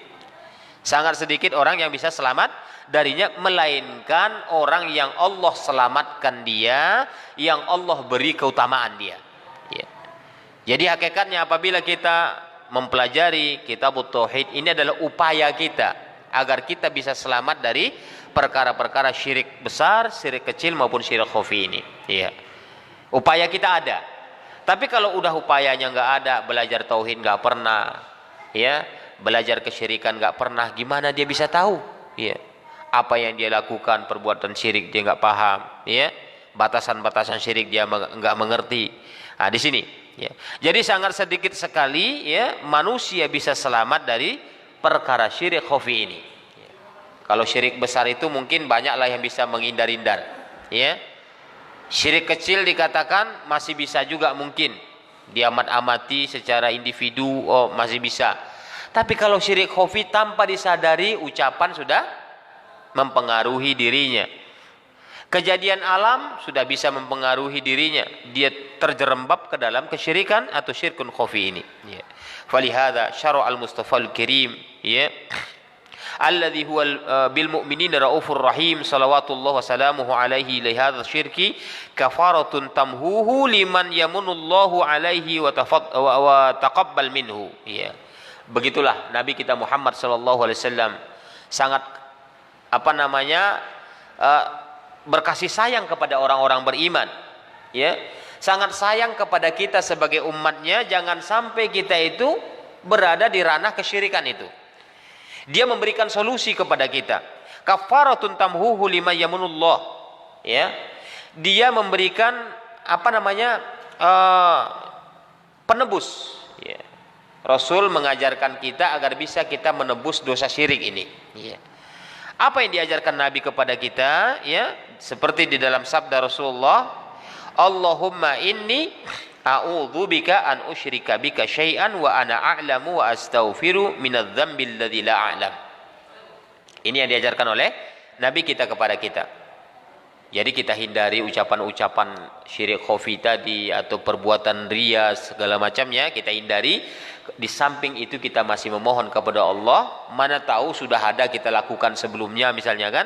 sangat sedikit orang yang bisa selamat darinya, melainkan orang yang Allah selamatkan dia, yang Allah beri keutamaan dia. Ya. Jadi hakikatnya apabila kita mempelajari kitab tauhid, ini adalah upaya kita agar kita bisa selamat dari perkara-perkara syirik besar, syirik kecil maupun syirik khafi ini. Ya. Upaya kita ada. Tapi kalau udah upayanya nggak ada, belajar tauhid nggak pernah, ya, belajar kesyirikan nggak pernah, gimana dia bisa tahu? Ya. Apa yang dia lakukan perbuatan syirik dia nggak paham, ya. Batasan-batasan syirik dia nggak mengerti. Nah, di sini. Ya. Jadi sangat sedikit sekali ya manusia bisa selamat dari perkara syirik khafi ini. Ya. Kalau syirik besar itu mungkin banyaklah yang bisa menghindar-hindar. Ya. Syirik kecil dikatakan masih bisa juga mungkin diamat-amati secara individu, oh masih bisa. Tapi kalau syirik khafi tanpa disadari, ucapan sudah mempengaruhi dirinya. Kejadian alam sudah bisa mempengaruhi dirinya. Dia terjerembab ke dalam kesyirikan atau syirkun khafi ini. Ya. Falihada syara' al-Mustafa al-Karim, ya, alladhi huwa bil mu'minina raufur rahim, salawatullah wa salamuhu alaihi li hadha syirki kafaratun tamhuhu liman yamunullahu alaihi wa taqabbal minhu. Ya. Begitulah Nabi kita Muhammad sallallahu alaihi wasallam sangat berkasih sayang kepada orang-orang beriman, ya, sangat sayang kepada kita sebagai umatnya. Jangan sampai kita itu berada di ranah kesyirikan itu. Dia memberikan solusi kepada kita. Kafaratun tamhuhu lima yamunullah, ya, dia memberikan penebus. Ya. Rasul mengajarkan kita agar bisa kita menebus dosa syirik ini. Ya. Apa yang diajarkan Nabi kepada kita? Ya, seperti di dalam sabda Rasulullah, Allahumma inni a'udzubika an usyrika bika syai'an wa ana a'lamu wa astaghfiru minadz-dzambi alladzi la a'lam. Ini yang diajarkan oleh Nabi kita kepada kita. Jadi kita hindari ucapan-ucapan syirik khafi tadi atau perbuatan riya segala macamnya, kita hindari. Di samping itu kita masih memohon kepada Allah, mana tahu sudah ada kita lakukan sebelumnya misalnya kan?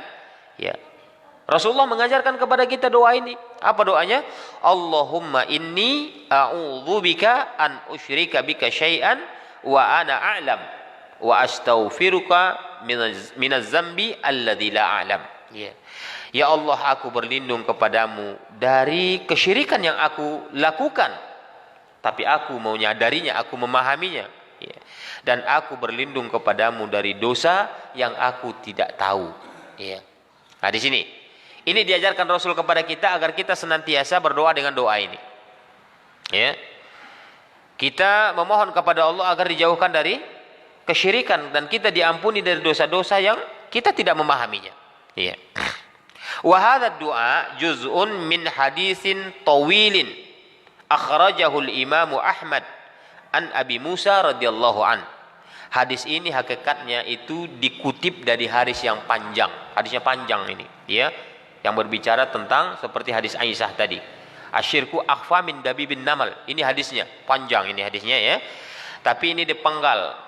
Ya. Rasulullah mengajarkan kepada kita doa ini. Apa doanya? Allahumma inni a'udzubika an usyrika bika syai'an wa ana a'lam wa astaghfiruka minadz-dzambi alladzi la a'lam. Ya. Ya Allah, aku berlindung kepadamu dari kesyirikan yang aku lakukan, tapi aku mau nyadarinya, aku memahaminya. Ya. Dan aku berlindung kepadamu dari dosa yang aku tidak tahu. Ya. Nah di sini, ini diajarkan Rasul kepada kita agar kita senantiasa berdoa dengan doa ini. Ya. Kita memohon kepada Allah agar dijauhkan dari kesyirikan dan kita diampuni dari dosa-dosa yang kita tidak memahaminya. Ya. Wa hadha du'a juz'un min hadisin tawilin akhrajahu al-Imam Ahmad an Abi Musa radhiyallahu an. Hadis ini hakikatnya itu dikutip dari hadis yang panjang. Hadisnya panjang ini, ya. Yang berbicara tentang seperti hadis Aisyah tadi. Asyirku akhfa min dabibin namal. Ini hadisnya, panjang ini hadisnya ya. Tapi ini dipenggal.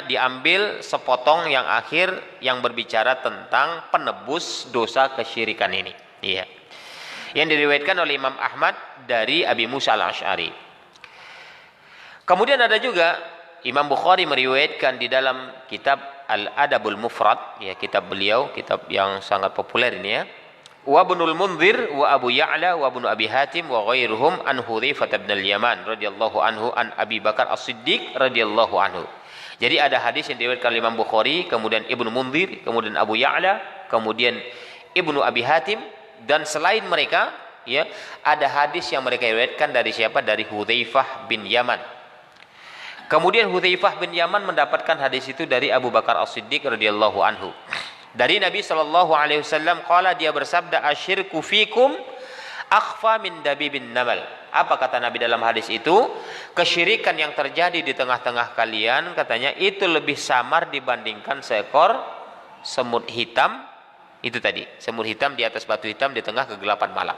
Diambil sepotong yang akhir yang berbicara tentang penebus dosa kesyirikan ini. Iya. Yang diriwayatkan oleh Imam Ahmad dari Abi Musa al-Asy'ari. Kemudian ada juga Imam Bukhari meriwayatkan di dalam kitab Al-Adabul Mufrad, ya, kitab beliau, kitab yang sangat populer ini ya. Wa Ibnul Munzir wa Abu Ya'la wa Ibnu Abi Hatim wa ghairuhum an Hudzaifah bin al-Yaman radhiyallahu anhu an Abi Bakar As-Siddiq radhiyallahu anhu. Jadi ada hadis yang diriwayatkan oleh Imam Bukhari, kemudian Ibnu Munzir, kemudian Abu Ya'la, kemudian Ibnu Abi Hatim, dan selain mereka ya ada hadis yang mereka riwayatkan dari siapa? Dari Hudzaifah bin Yaman. Kemudian Hudzaifah bin Yaman mendapatkan hadis itu dari Abu Bakar As-Siddiq radhiyallahu anhu. Dari Nabi sallallahu alaihi wasallam qala, dia bersabda, asyirku fikum akhfa min dabibin namal. Apa kata Nabi dalam hadis itu? Kesyirikan yang terjadi di tengah-tengah kalian, katanya, itu lebih samar dibandingkan seekor semut hitam. Itu tadi, semut hitam di atas batu hitam di tengah kegelapan malam.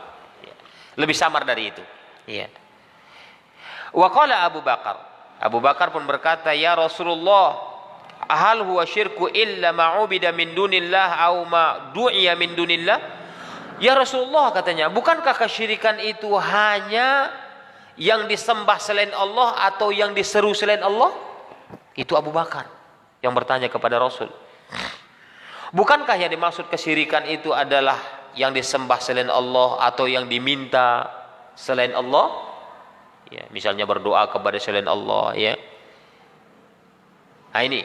Lebih samar dari itu. Ya. Wa qala Abu Bakar. Abu Bakar pun berkata, ya Rasulullah, hal huwa syirku illa ma'ubida min dunillah au ma du'iya min dunillah? Ya Rasulullah, katanya, bukankah kesyirikan itu hanya yang disembah selain Allah atau yang diseru selain Allah? Itu Abu Bakar yang bertanya kepada Rasul. Bukankah yang dimaksud kesyirikan itu adalah yang disembah selain Allah atau yang diminta selain Allah? Ya, misalnya berdoa kepada selain Allah, ya. Nah ini,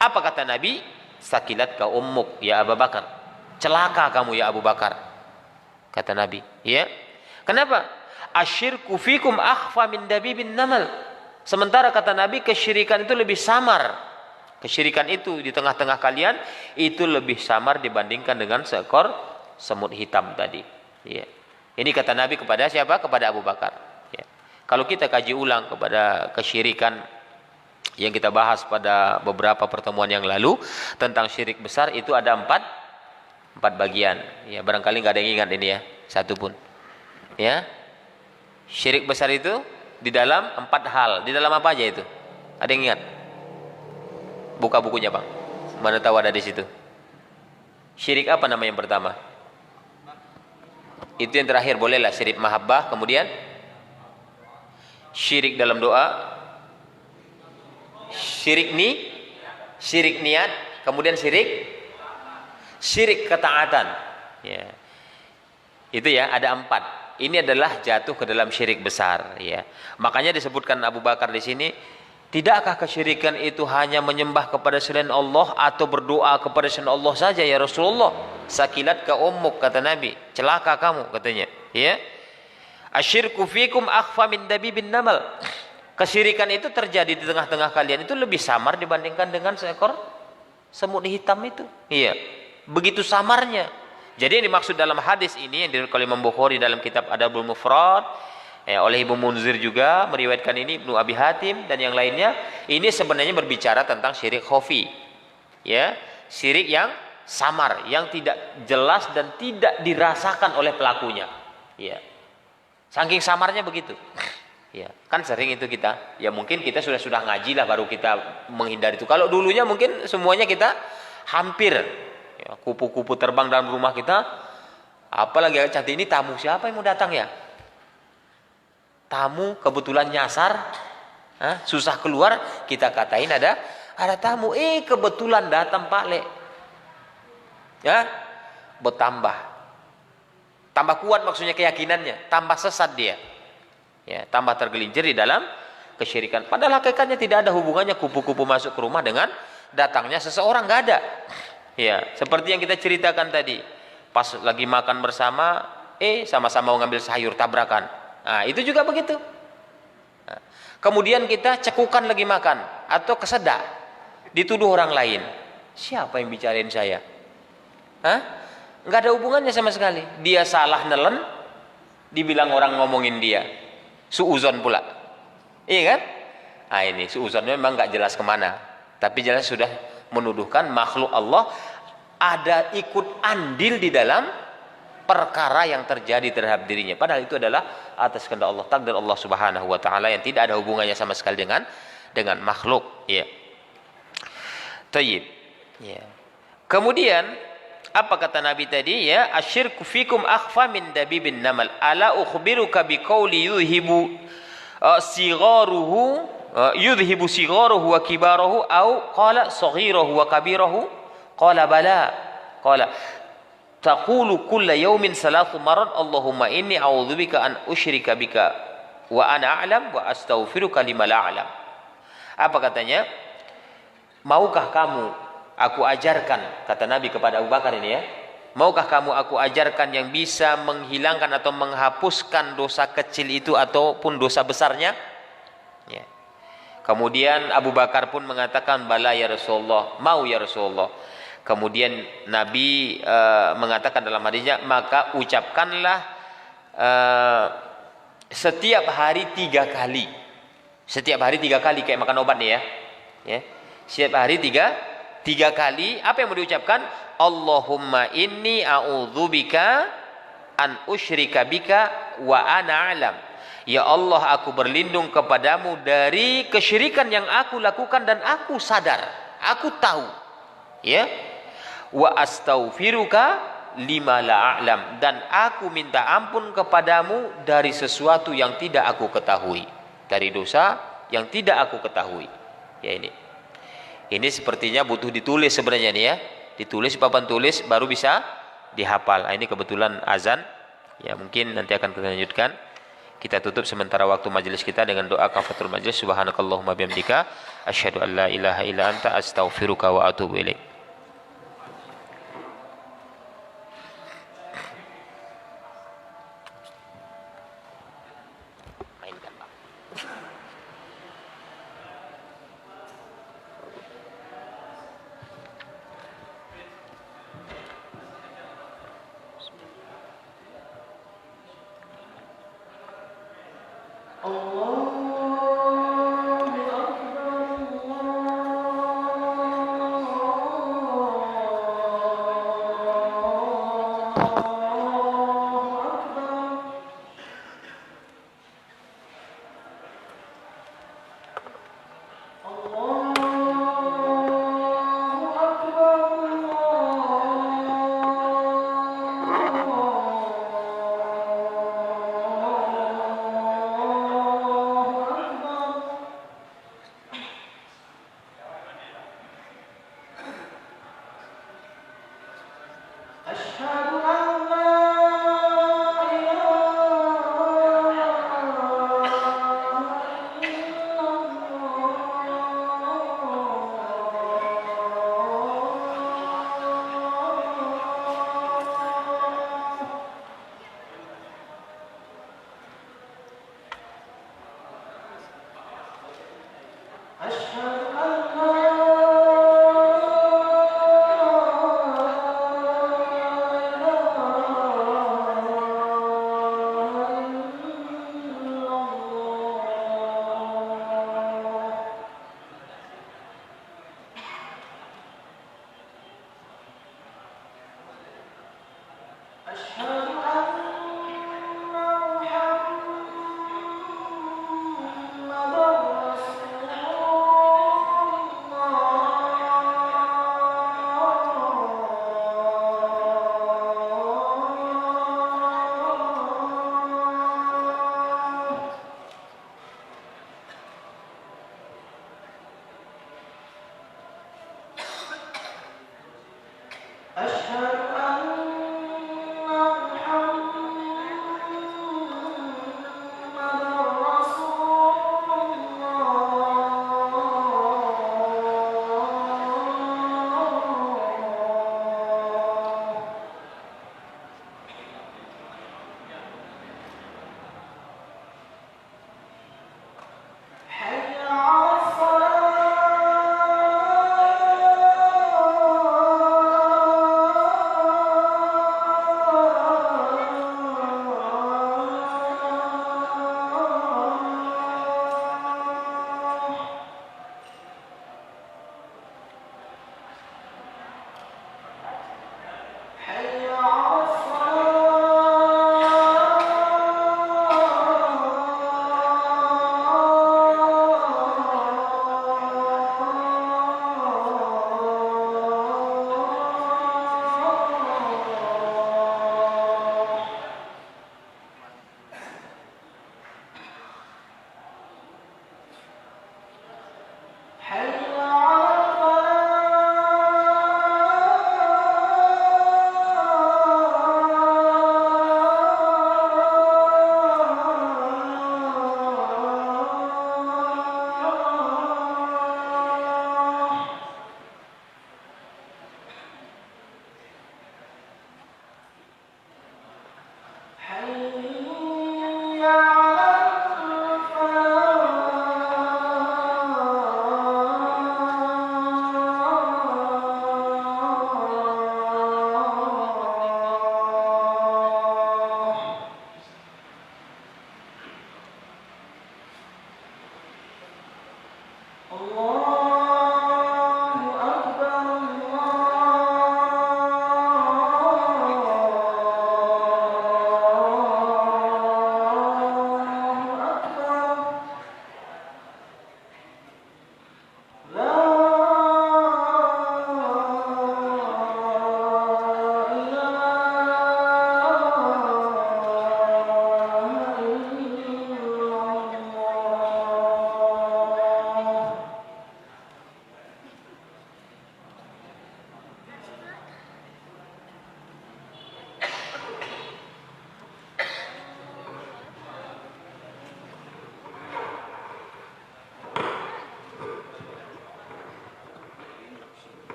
apa kata Nabi? Sakilat ka ummuk ya Abu Bakar. Celaka kamu ya Abu Bakar, kata Nabi. Ya. Kenapa? Asyirku fikum akhfa min dabibin namal. Sementara kata Nabi, kesyirikan itu lebih samar. Kesyirikan itu di tengah-tengah kalian itu lebih samar dibandingkan dengan seekor semut hitam tadi. Ya. Ini kata Nabi kepada siapa? Kepada Abu Bakar. Ya. Kalau kita kaji ulang kepada kesyirikan yang kita bahas pada beberapa pertemuan yang lalu tentang syirik besar, itu ada empat bagian. Ya, barangkali nggak ada yang ingat ini ya, satu pun. Ya, syirik besar itu di dalam 4 hal. Di dalam apa aja itu? Ada yang ingat? Buka bukunya Bang. Mana tahu ada di situ. Syirik apa nama yang pertama? Itu yang terakhir, bolehlah syirik mahabbah. Kemudian syirik dalam doa, syirik niat, kemudian syirik ketaatan. Ya. Itu ya, ada 4. Ini adalah jatuh ke dalam syirik besar. Ya. Makanya disebutkan Abu Bakar di sini, tidakkah kesyirikan itu hanya menyembah kepada selain Allah atau berdoa kepada selain Allah saja ya Rasulullah? Sakilat ka ummuk, kata Nabi. Celaka kamu, katanya. Ya. Asyirku fikum akhfa min dabibin namal. Kesyirikan itu terjadi di tengah-tengah kalian itu lebih samar dibandingkan dengan seekor semut hitam itu. Iya. Begitu samarnya. Jadi yang dimaksud dalam hadis ini yang diriwayatkan oleh Imam Bukhari dalam kitab Adabul Mufrad, oleh Ibnu Munzir juga meriwayatkan ini, Ibnu Abi Hatim dan yang lainnya, ini sebenarnya berbicara tentang syirik khafi. Ya, syirik yang samar, yang tidak jelas dan tidak dirasakan oleh pelakunya. Ya. Saking samarnya begitu. Ya, kan sering itu kita. Ya mungkin kita sudah ngaji lah baru kita menghindari itu. Kalau dulunya mungkin semuanya kita hampir ya, kupu-kupu terbang dalam rumah kita. Apalagi cantik ini tamu siapa yang mau datang ya? Tamu kebetulan nyasar, susah keluar, kita katain ada tamu. Kebetulan datang Pak Le. Ya, tambah kuat maksudnya keyakinannya, tambah sesat dia. Ya, tambah tergelincir di dalam kesyirikan. Padahal hakikatnya tidak ada hubungannya kupu-kupu masuk ke rumah dengan datangnya seseorang, nggak ada. Ya, seperti yang kita ceritakan tadi. Pas lagi makan bersama, sama-sama mau ngambil sayur tabrakan. Nah, itu juga begitu. Nah, kemudian kita cekukan lagi makan atau kesedak, dituduh orang lain. Siapa yang bicarain saya? Nggak ada hubungannya sama sekali. Dia salah nelen, dibilang orang ngomongin dia. Suuzon pula. Iya kan? Nah ini suuzonnya memang nggak jelas kemana. Tapi jelas sudah menuduhkan makhluk Allah ada ikut andil di dalam perkara yang terjadi terhadap dirinya. Padahal itu adalah atas kehendak Allah, takdir Allah Subhanahu wa taala yang tidak ada hubungannya sama sekali dengan makhluk. Ya. Tayyib. Ya. Kemudian apa kata Nabi tadi ya, asyirku fikum akhfa min dabibin namal, ala ukhbiruka biqauli yudhibu sigharuhu wa kibarahu au qala saghiruhu wa kabirahu, qala bala, qala taqulu kulla yawmin salatu marat Allahumma inni a'udzubika an usyrika bika wa ana a'lam wa astaghfiruka lima la a'lam. Apa katanya? Maukah kamu aku ajarkan, kata Nabi kepada Abu Bakar ini ya, maukah kamu aku ajarkan yang bisa menghilangkan atau menghapuskan dosa kecil itu ataupun dosa besarnya? Ya. Kemudian Abu Bakar pun mengatakan, bala ya Rasulullah, mau ya Rasulullah. Kemudian Nabi mengatakan dalam hadisnya, maka ucapkanlah setiap hari 3 kali. Setiap hari 3 kali kayak makan obat nih ya. Ya. Setiap hari 3 kali. Apa yang mau diucapkan? Allahumma inni a'udzubika an usyrika bika wa ana a'lam. Ya Allah, aku berlindung kepadamu dari kesyirikan yang aku lakukan dan aku sadar, aku tahu. Ya. Wa astaghfiruka lima la a'lam, dan aku minta ampun kepadamu dari sesuatu yang tidak aku ketahui, dari dosa yang tidak aku ketahui. Ya ini sepertinya butuh ditulis sebenarnya nih ya, ditulis papan tulis baru bisa dihafal. Nah, ini kebetulan azan ya, mungkin nanti akan kita lanjutkan. Kita tutup sementara waktu majelis kita dengan doa kafatul majelis. Subhanakallahumma bihamdika asyhadu an la ilaha illa anta astaghfiruka wa atubu ilaik.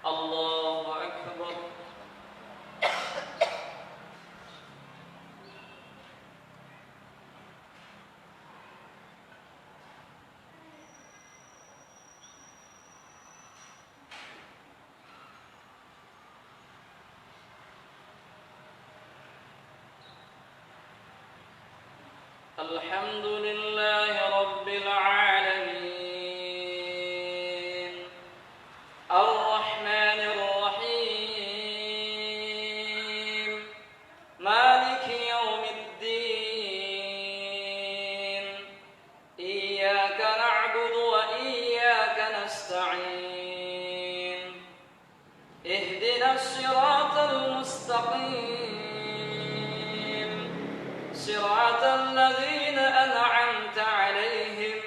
الله أكبر. الحمد لله رب العالمين الرحمن الرحيم الصراط المستقيم صراط الذين أنعمت عليهم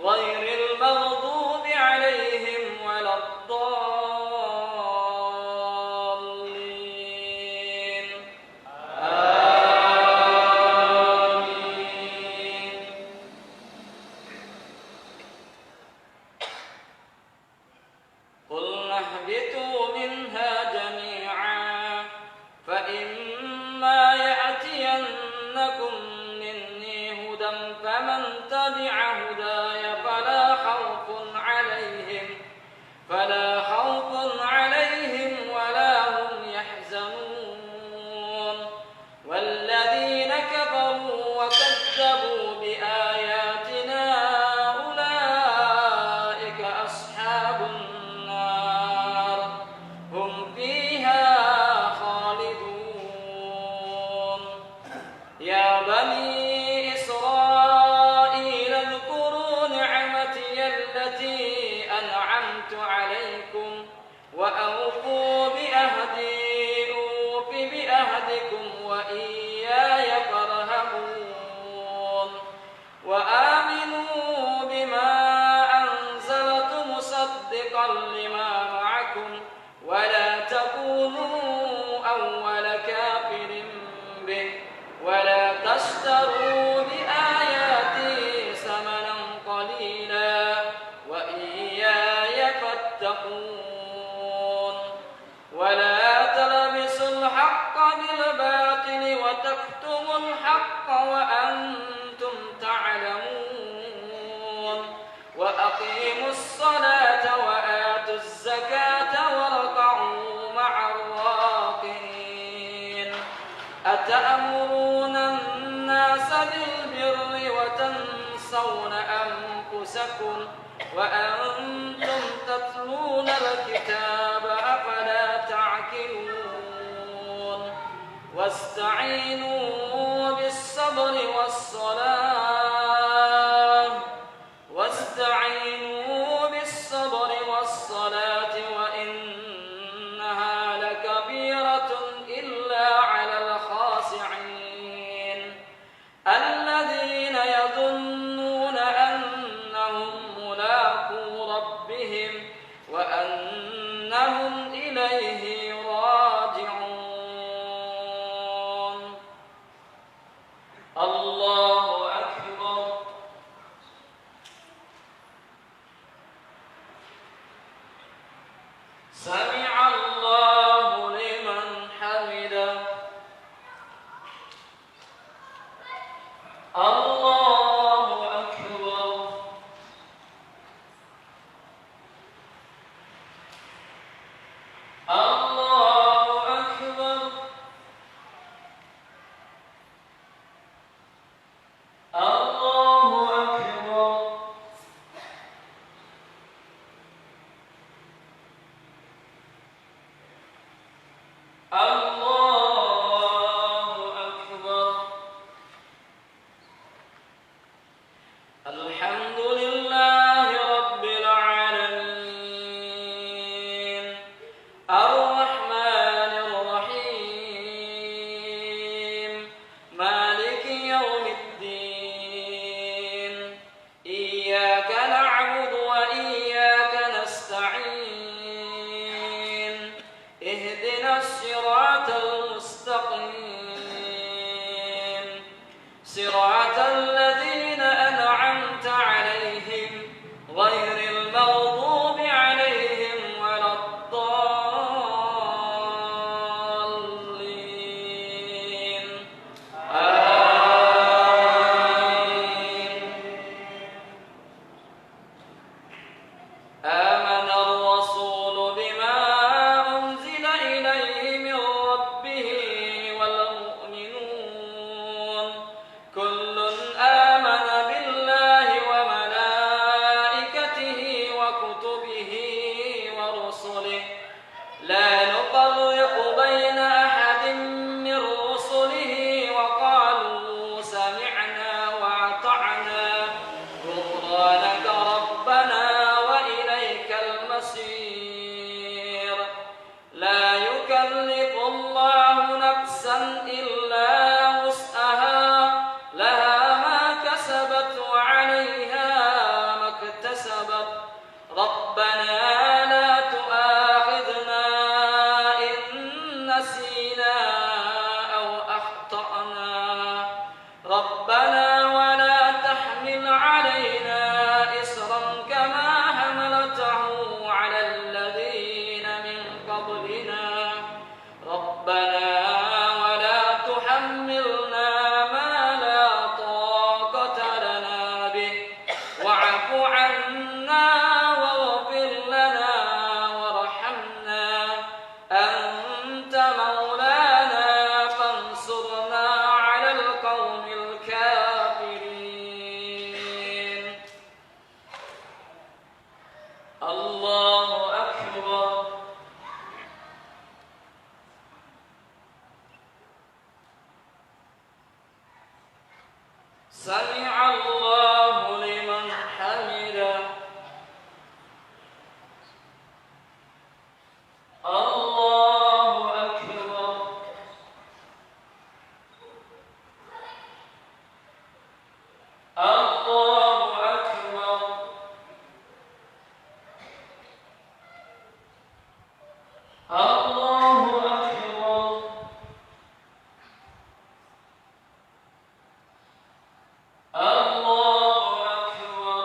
غير المغضوب عليهم ولا الضالين آمين. قلنا اهبطوا منها جميعا فإما يأتينكم مني هدى فمن تبع هداي فلا خوف عليهم ولا هم يحزنون والذين كفروا وكذبوا بآياتنا أولئك أصحاب النار هم فيها خالدون. يا بني إسرائيل اذكروا نعمتي التي أنعمت عليكم وأوفوا بأهدي أوف بأهدكم وإياي فارهبون. وآمنوا بما أنزلت مصدقا لما معكم ولا تكونوا أول كافر به ولا تشتروا بآياتي ثمنا قليلا وإياي فاتقون. ولا تلبسوا الحق بالباطل وتكتموا الحق وأنتم تعلمون. وأقيموا الصلاة وآتوا الزكاة واركعوا مع الراكعين. أتأمرون الناس بالبر وتنسون أنفسكم وأنتم تتلون الكتاب أفلا تعقلون. واستعينوا بالصبر والصلاة وإنها لكبيرة إلا على الخاشعين الذين يظنون أنهم ملاقو ربهم وأنهم إليه راجعون. الله أكبر. سمع الله لمن حمده. الله أكبر. الله أكبر. الله أكبر. الله أكبر. الحمد لله رب العالمين الرحمن الرحيم مالك يوم الدين إياك نعبد وإياك نستعين اهدنا الصراط المستقيم صراط الذين أنعمت عليهم غير المغضوب عليهم ولا الضالين آمين. آمن الرسول بما أنزل إليه من ربه والمؤمنون كل آمن بالله وملائكته وكتبه ورسله لا نفرق بين أحد من رسله وقالوا سمعنا وأطعنا غفرانك ربنا وإليك المصير. لا نفسا إلا وسعها لها ما كسبت وعليها ما اكتسبت ربنا لا تؤاخذنا إن نسينا أو أخطأنا ربنا ولا تحمل علينا إصرا كما حملته على الذين من قبلنا ربنا ولا تحملنا ما لا طاقة لنا به واعف عنا واغفر لنا وارحمنا أنت مولانا فانصرنا على القوم الكافرين الله أكبر سمع الله لمن حمده الله أكبر الله أكبر الله أكبر الله أكبر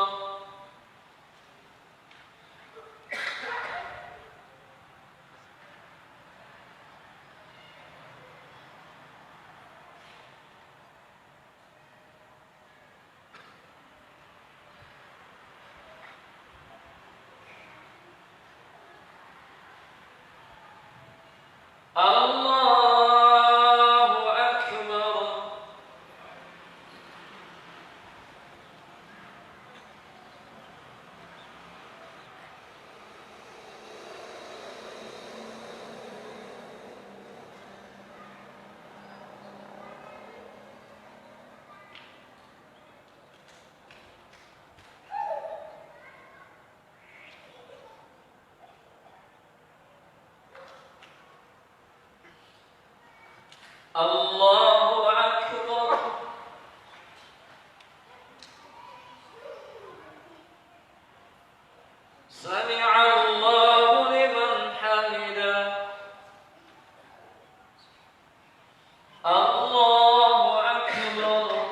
الله أكبر الله أكبر سمع الله لمن حمده الله أكبر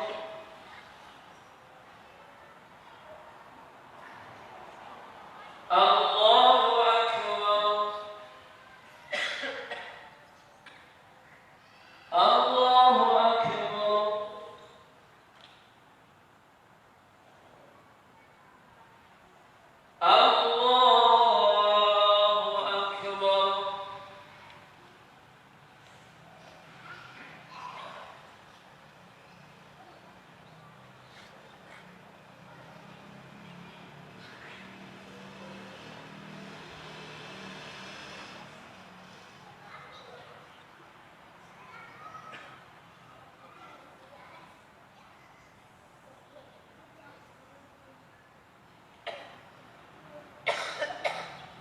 الله أكبر الله أكبر الله أكبر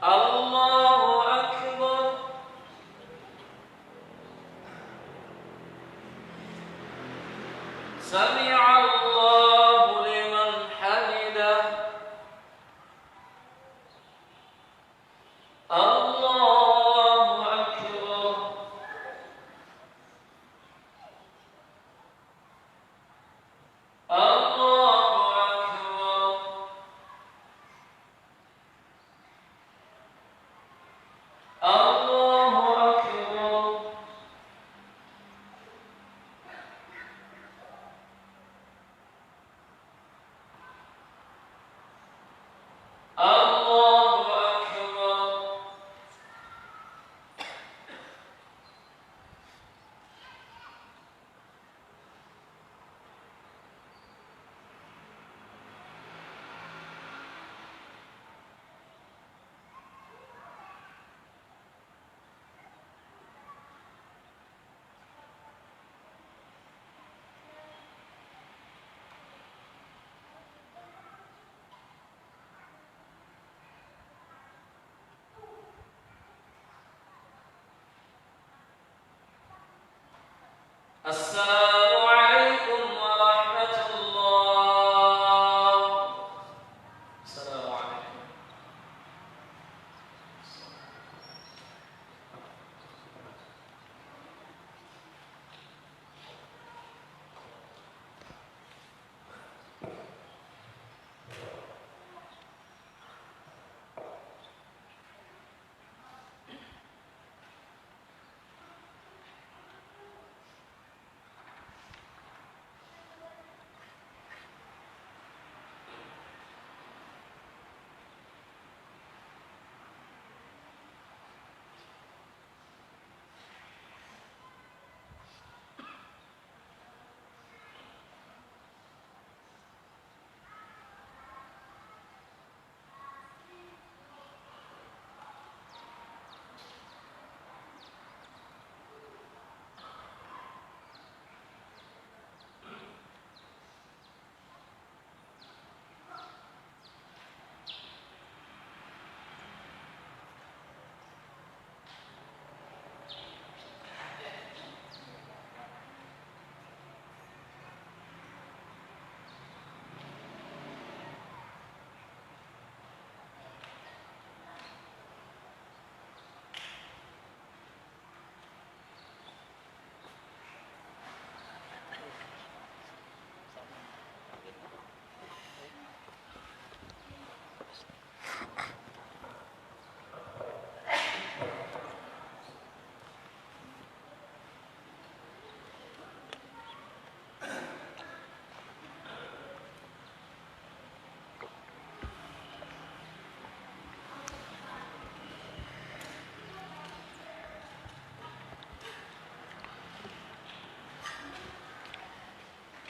الله أكبر سمع الله لمن حمده الله أكبر الله أكبر الله أكبر السلام عليكم ورحمة الله. السلام عليكم.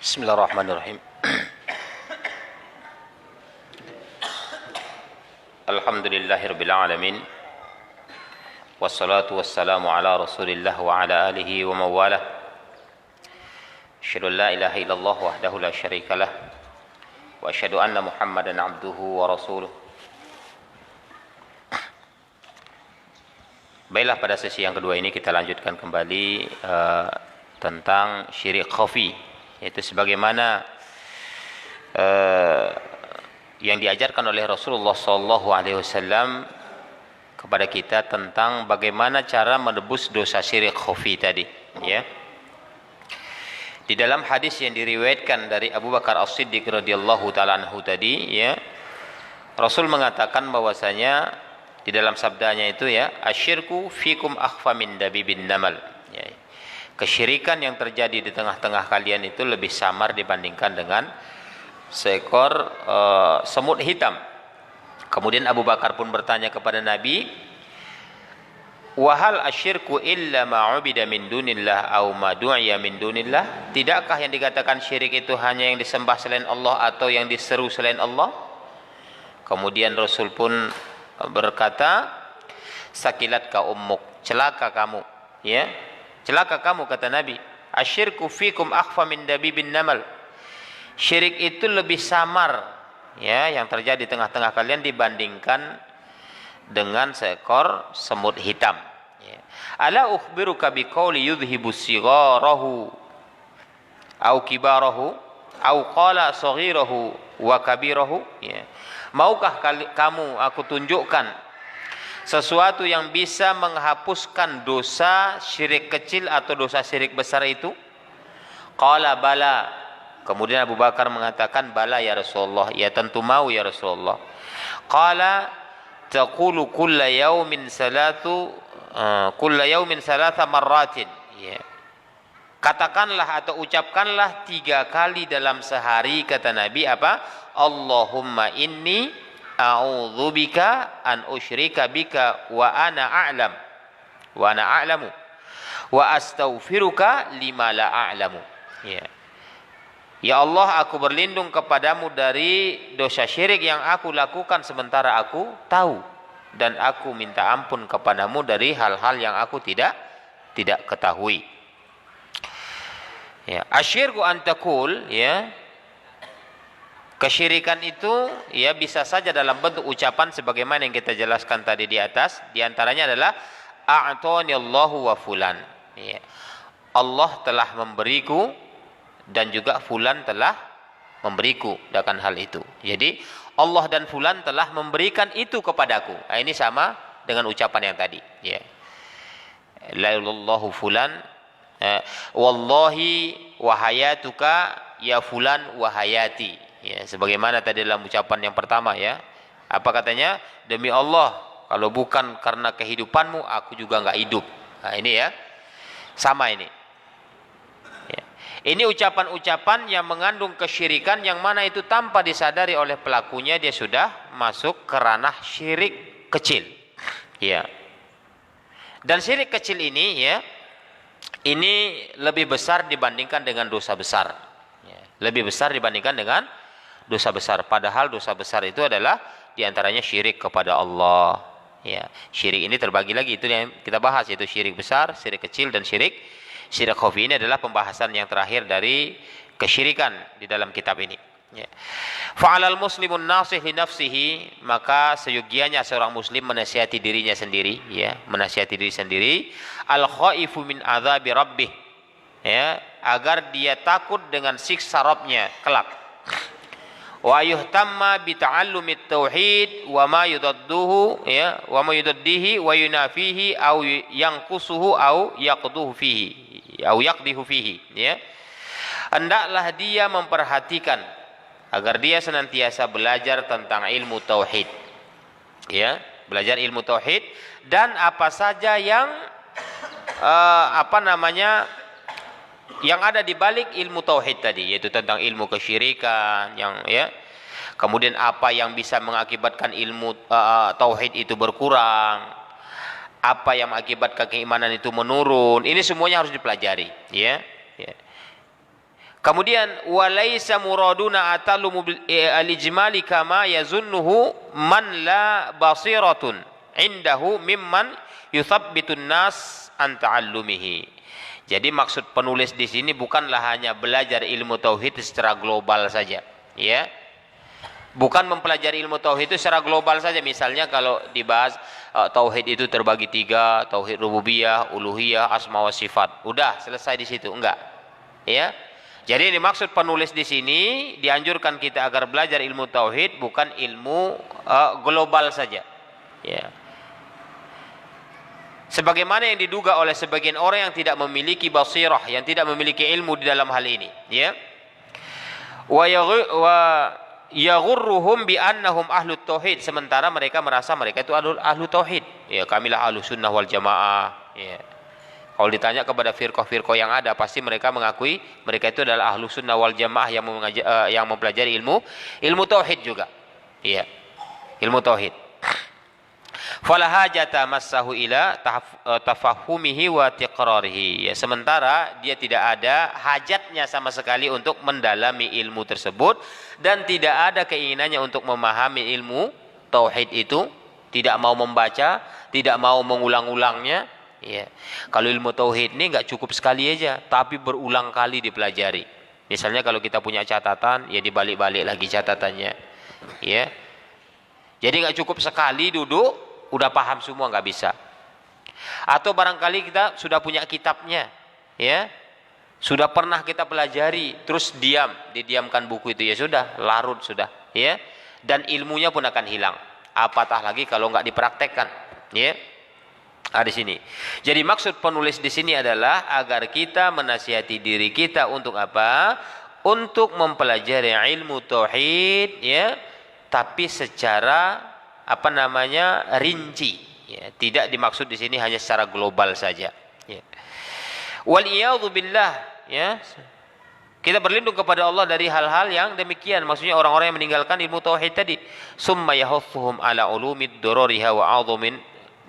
Bismillahirrahmanirrahim. Alhamdulillahirabbil alamin. Wassalatu wassalamu ala Rasulillah wa ala alihi wa mawalah. Asyhadu an la ilaha illallah wahdahu la syarikalah wa asyhadu anna Muhammadan abduhu wa rasuluh. Baiklah, pada sesi yang kedua ini kita lanjutkan kembali tentang syirik khafi, yaitu sebagaimana yang diajarkan oleh Rasulullah SAW kepada kita tentang bagaimana cara menebus dosa syirik khafi tadi, ya. Di dalam hadis yang diriwayatkan dari Abu Bakar As-Siddiq radhiyallahu taala anhu tadi, ya, Rasul mengatakan bahwasanya di dalam sabdanya itu, ya, asyirku fikum akhfa min dabibin namal, ya. Kesyirikan yang terjadi di tengah-tengah kalian itu lebih samar dibandingkan dengan seekor semut hitam. Kemudian Abu Bakar pun bertanya kepada Nabi, wahal asyirku illa ma'ubida min dunillah au ma du'iya min dunillah? Tidakkah yang dikatakan syirik itu hanya yang disembah selain Allah atau yang diseru selain Allah? Kemudian Rasul pun berkata, sakilat ka ummuk, celaka kamu, ya. Celaka kamu, kata Nabi. Asyirku fikum akhfa min dabibin namal. Syirik itu lebih samar, ya, yang terjadi di tengah-tengah kalian dibandingkan dengan seekor semut hitam, ya. Ala ukhbiruka biqauli yudhibu sigharahu au kibarahu au qala saghirahu wa kabirahu, ya. Maukah kamu aku tunjukkan sesuatu yang bisa menghapuskan dosa syirik kecil atau dosa syirik besar itu? Qala bala. Kemudian Abu Bakar mengatakan, bala ya Rasulullah, ya tentu mau ya Rasulullah. Qala taqulu kulla yaumin salasa marratin, ya. Katakanlah atau ucapkanlah 3 kali dalam sehari, kata Nabi, apa? Allahumma inni a'udzubika an usyrika bika wa ana a'lamu wa astaghfiruka lima la a'lamu, ya. Ya Allah, aku berlindung kepadamu dari dosa syirik yang aku lakukan sementara aku tahu, dan aku minta ampun kepadamu dari hal-hal yang aku tidak ketahui. Ya, asyirku antakul, ya. Kesyirikan itu, ya, bisa saja dalam bentuk ucapan sebagaimana yang kita jelaskan tadi di atas. Di antaranya adalah a'tani Allahu wa fulan, ya. Allah telah memberiku dan juga fulan telah memberiku akan hal itu. Jadi Allah dan fulan telah memberikan itu kepadaku. Nah, ini sama dengan ucapan yang tadi, ya. La ilallahu fulan wallahi wa hayatuka ya fulan wa hayati. Ya, sebagaimana tadi dalam ucapan yang pertama, ya. Apa katanya? Demi Allah, kalau bukan karena kehidupanmu aku juga enggak hidup. Nah, ini ya. Sama ini. Ya. Ini ucapan-ucapan yang mengandung kesyirikan yang mana itu tanpa disadari oleh pelakunya dia sudah masuk ke ranah syirik kecil. Ya. Dan syirik kecil ini, ya, ini lebih besar dibandingkan dengan dosa besar. Ya. Lebih besar dibandingkan dengan dosa besar. Padahal dosa besar itu adalah diantaranya syirik kepada Allah. Ya, syirik ini terbagi lagi, itu yang kita bahas, yaitu syirik besar, syirik kecil, dan syirik khafi. Ini adalah pembahasan yang terakhir dari kesyirikan di dalam kitab ini. Ya. Fa'alal muslimun nasih li nafsihi, maka seyogianya seorang muslim menasihati dirinya sendiri, ya, menasihati diri sendiri, al khaifu min adzabi rabbih, ya, agar dia takut dengan siksa Rabbnya kelak. Wa yuhtamma bi ta'allumit tauhid wa ma yudadduhu, ya, wa ma yudaddihi wa yunafihi au yanqusuhu au yaqduhu fihi au yaqdihu fihi, ya. Hendaklah dia memperhatikan agar dia senantiasa belajar tentang ilmu tauhid, ya, belajar ilmu tauhid dan apa saja yang yang ada di balik ilmu tauhid tadi, yaitu tentang ilmu kesyirikan, yang, ya, kemudian apa yang bisa mengakibatkan ilmu tauhid itu berkurang, apa yang mengakibatkan keimanan itu menurun. Ini semuanya harus dipelajari, ya, ya. Kemudian walaisa muraduna atalumu al-ijmali kama yazunnuhu man la basiratun indahu mimman yuthabbitun nas an ta'allumihi. Jadi maksud penulis di sini bukanlah hanya belajar ilmu tauhid secara global saja, ya. Bukan mempelajari ilmu tauhid itu secara global saja. Misalnya kalau dibahas tauhid itu terbagi 3, tauhid rububiyah, uluhiyah, asma wa sifat. Udah selesai di situ, enggak. Ya. Jadi ini maksud penulis di sini, dianjurkan kita agar belajar ilmu tauhid bukan ilmu global saja. Ya. Sebagaimana yang diduga oleh sebagian orang yang tidak memiliki basirah, yang tidak memiliki ilmu di dalam hal ini, ya. Wa yaghurruhum bi annahum ahlut tauhid, sementara mereka merasa mereka itu ahlu tauhid. Ya, kamilah ahlu sunnah wal jamaah, ya. Kalau ditanya kepada firqah-firqah yang ada, pasti mereka mengakui mereka itu adalah ahlu sunnah wal jamaah yang mempelajari ilmu tauhid juga, ya, ilmu tauhid. Fala hajata massahu ila tafahumihi wa tiqrarihi, ya, sementara dia tidak ada hajatnya sama sekali untuk mendalami ilmu tersebut dan tidak ada keinginannya untuk memahami ilmu tauhid itu, tidak mau membaca, tidak mau mengulang-ulangnya, ya. Kalau ilmu tauhid ini enggak cukup sekali aja, tapi berulang kali dipelajari. Misalnya kalau kita punya catatan, ya dibalik-balik lagi catatannya, ya. Jadi enggak cukup sekali duduk udah paham semua, nggak bisa. Atau barangkali kita sudah punya kitabnya, ya, sudah pernah kita pelajari, terus didiamkan buku itu, ya sudah, larut sudah, ya, dan ilmunya pun akan hilang. Apatah lagi kalau nggak dipraktekkan, ya. Di sini. Jadi maksud penulis di sini adalah agar kita menasihati diri kita untuk apa? Untuk mempelajari ilmu tauhid, ya, tapi secara rinci, ya. Tidak dimaksud di sini hanya secara global saja, ya. Wal iyadzu billah, ya. Kita berlindung kepada Allah dari hal-hal yang demikian. Maksudnya orang-orang yang meninggalkan ilmu tauhid tadi. Summa yahuthuhum ala ulumid durariha wa 'azumin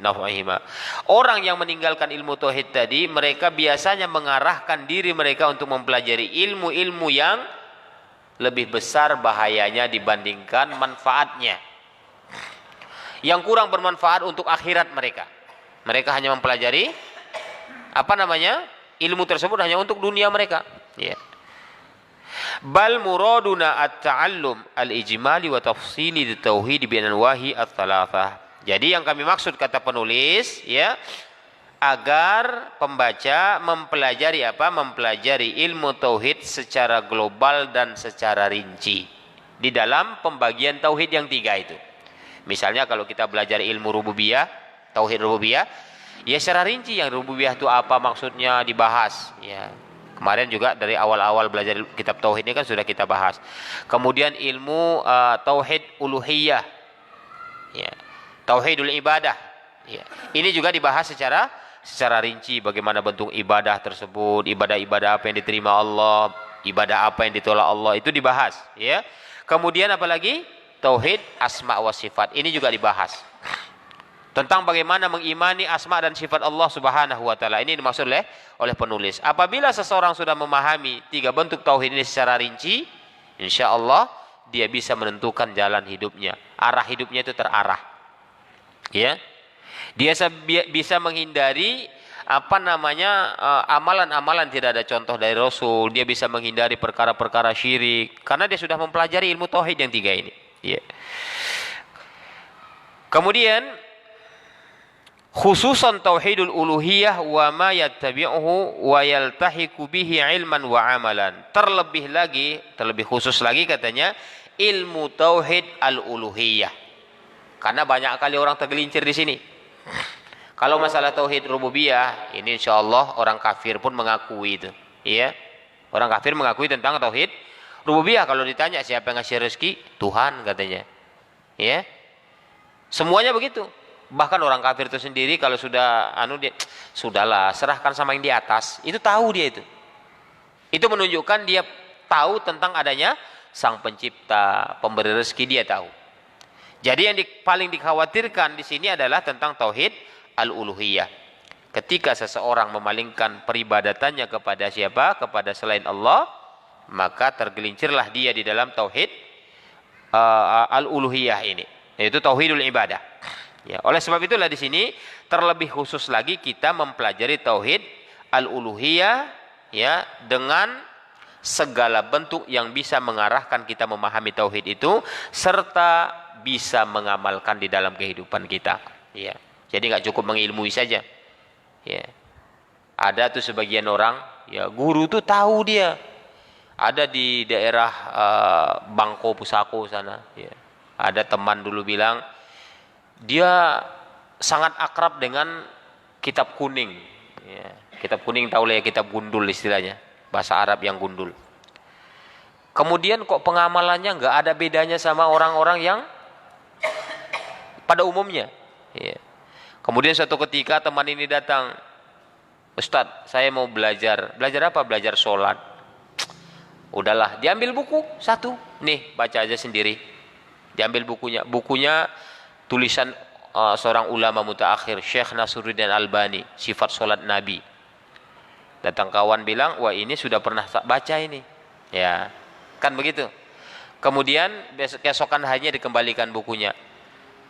naf'ihima. Orang yang meninggalkan ilmu tauhid tadi, mereka biasanya mengarahkan diri mereka untuk mempelajari ilmu-ilmu yang lebih besar bahayanya dibandingkan manfaatnya, yang kurang bermanfaat untuk akhirat mereka. Mereka hanya mempelajari ilmu tersebut hanya untuk dunia mereka, ya. Bal muraduna at-ta'allum al-ijmali wa tafsili at-tauhid bi anwahi ats-tsalatsah. Jadi yang kami maksud, kata penulis, ya, agar pembaca mempelajari apa? Mempelajari ilmu tauhid secara global dan secara rinci di dalam pembagian tauhid yang 3 itu. Misalnya kalau kita belajar ilmu rububiyah, tauhid rububiyah, ya secara rinci yang rububiyah itu apa maksudnya dibahas. Ya, kemarin juga dari awal-awal belajar kitab tauhid ini kan sudah kita bahas. Kemudian ilmu tauhid uluhiyah, ya, tauhidul ibadah. Ya, ini juga dibahas secara rinci bagaimana bentuk ibadah tersebut, ibadah-ibadah apa yang diterima Allah, ibadah apa yang ditolak Allah, itu dibahas, ya. Kemudian apalagi tauhid asma wa sifat, ini juga dibahas tentang bagaimana mengimani asma dan sifat Allah Subhanahu wa taala. Ini dimaksud oleh penulis. Apabila seseorang sudah memahami 3 bentuk tauhid ini secara rinci, insya Allah dia bisa menentukan jalan hidupnya, arah hidupnya itu terarah, ya. Dia bisa menghindari amalan-amalan tidak ada contoh dari Rasul. Dia bisa menghindari perkara-perkara syirik karena dia sudah mempelajari ilmu tauhid yang 3 ini. Ya. Kemudian khususan tauhidul uluhiyah wa ma yattabi'uhu wa yaltahiqu bihi ilman wa amalan. Terlebih khusus lagi katanya ilmu tauhid al-uluhiyah. Karena banyak kali orang tergelincir di sini. Kalau masalah tauhid rububiyah, ini insyaallah orang kafir pun mengakui itu, ya. Orang kafir mengakui tentang tauhid rububiyah. Kalau ditanya siapa yang ngasih rezeki, Tuhan katanya. Ya. Semuanya begitu. Bahkan orang kafir itu sendiri kalau sudah dia sudahlah, serahkan sama yang di atas. Itu tahu dia itu. Itu menunjukkan dia tahu tentang adanya Sang Pencipta, pemberi rezeki, dia tahu. Jadi yang paling dikhawatirkan di sini adalah tentang tauhid al-uluhiyah. Ketika seseorang memalingkan peribadatannya kepada siapa? Kepada selain Allah, maka tergelincirlah dia di dalam tauhid al-uluhiyah ini, yaitu tauhidul ibadah. Ya, oleh sebab itulah di sini terlebih khusus lagi kita mempelajari tauhid al-uluhiyah, ya, dengan segala bentuk yang bisa mengarahkan kita memahami tauhid itu serta bisa mengamalkan di dalam kehidupan kita. Ya. Jadi nggak cukup mengilmui saja. Ya. Ada tuh sebagian orang, ya, guru tuh tahu dia. Ada di daerah Bangko Pusako sana. Ya. Ada teman dulu bilang dia sangat akrab dengan kitab kuning. Ya. Kitab kuning tahu lah ya, kitab gundul istilahnya, bahasa Arab yang gundul. Kemudian kok pengamalannya nggak ada bedanya sama orang-orang yang pada umumnya. Ya. Kemudian suatu ketika teman ini datang, Ustadz, saya mau belajar. Belajar apa? Belajar sholat. Udahlah, diambil buku satu. Nih, baca aja sendiri. Diambil bukunya. Bukunya tulisan seorang ulama mutaakhir, Syekh Nasruddin Albani, sifat sholat Nabi. Datang kawan bilang, wah ini sudah pernah baca ini. Ya, kan begitu. Kemudian keesokan harinya dikembalikan bukunya.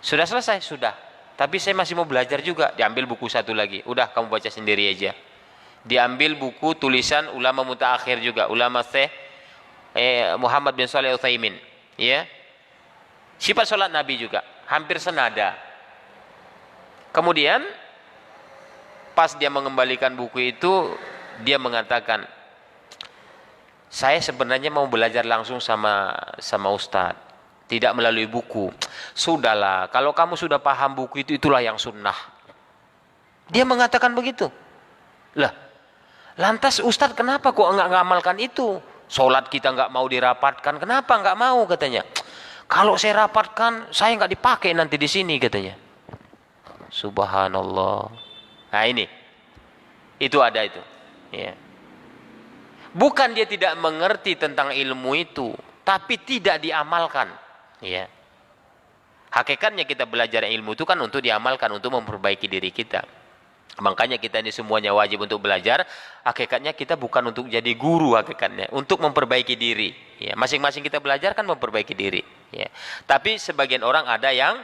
Sudah selesai? Sudah. Tapi saya masih mau belajar juga. Diambil buku satu lagi. Udah, kamu baca sendiri aja. Diambil buku tulisan ulama mutaakhir juga. Ulama Syekh Muhammad bin Shalih Al-Utsaimin. Ya. Sifat sholat Nabi juga. Hampir senada. Kemudian, pas dia mengembalikan buku itu, dia mengatakan, saya sebenarnya mau belajar langsung sama Ustadz. Tidak melalui buku. Sudahlah, kalau kamu sudah paham buku itu, itulah yang sunnah. Dia mengatakan begitu. Lah, lantas Ustadz kenapa kok enggak ngamalkan itu? Sholat kita enggak mau dirapatkan. Kenapa enggak mau katanya? Kalau saya rapatkan, saya enggak dipakai nanti di sini katanya. Subhanallah. Nah ini. Itu ada itu. Ya. Bukan dia tidak mengerti tentang ilmu itu, tapi tidak diamalkan. Ya. Hakikatnya kita belajar ilmu itu kan untuk diamalkan, untuk memperbaiki diri kita. Makanya kita ini semuanya wajib untuk belajar. Hakikatnya kita bukan untuk jadi guru, hakikatnya untuk memperbaiki diri. Ya, masing-masing kita belajar kan memperbaiki diri. Ya. Tapi sebagian orang ada yang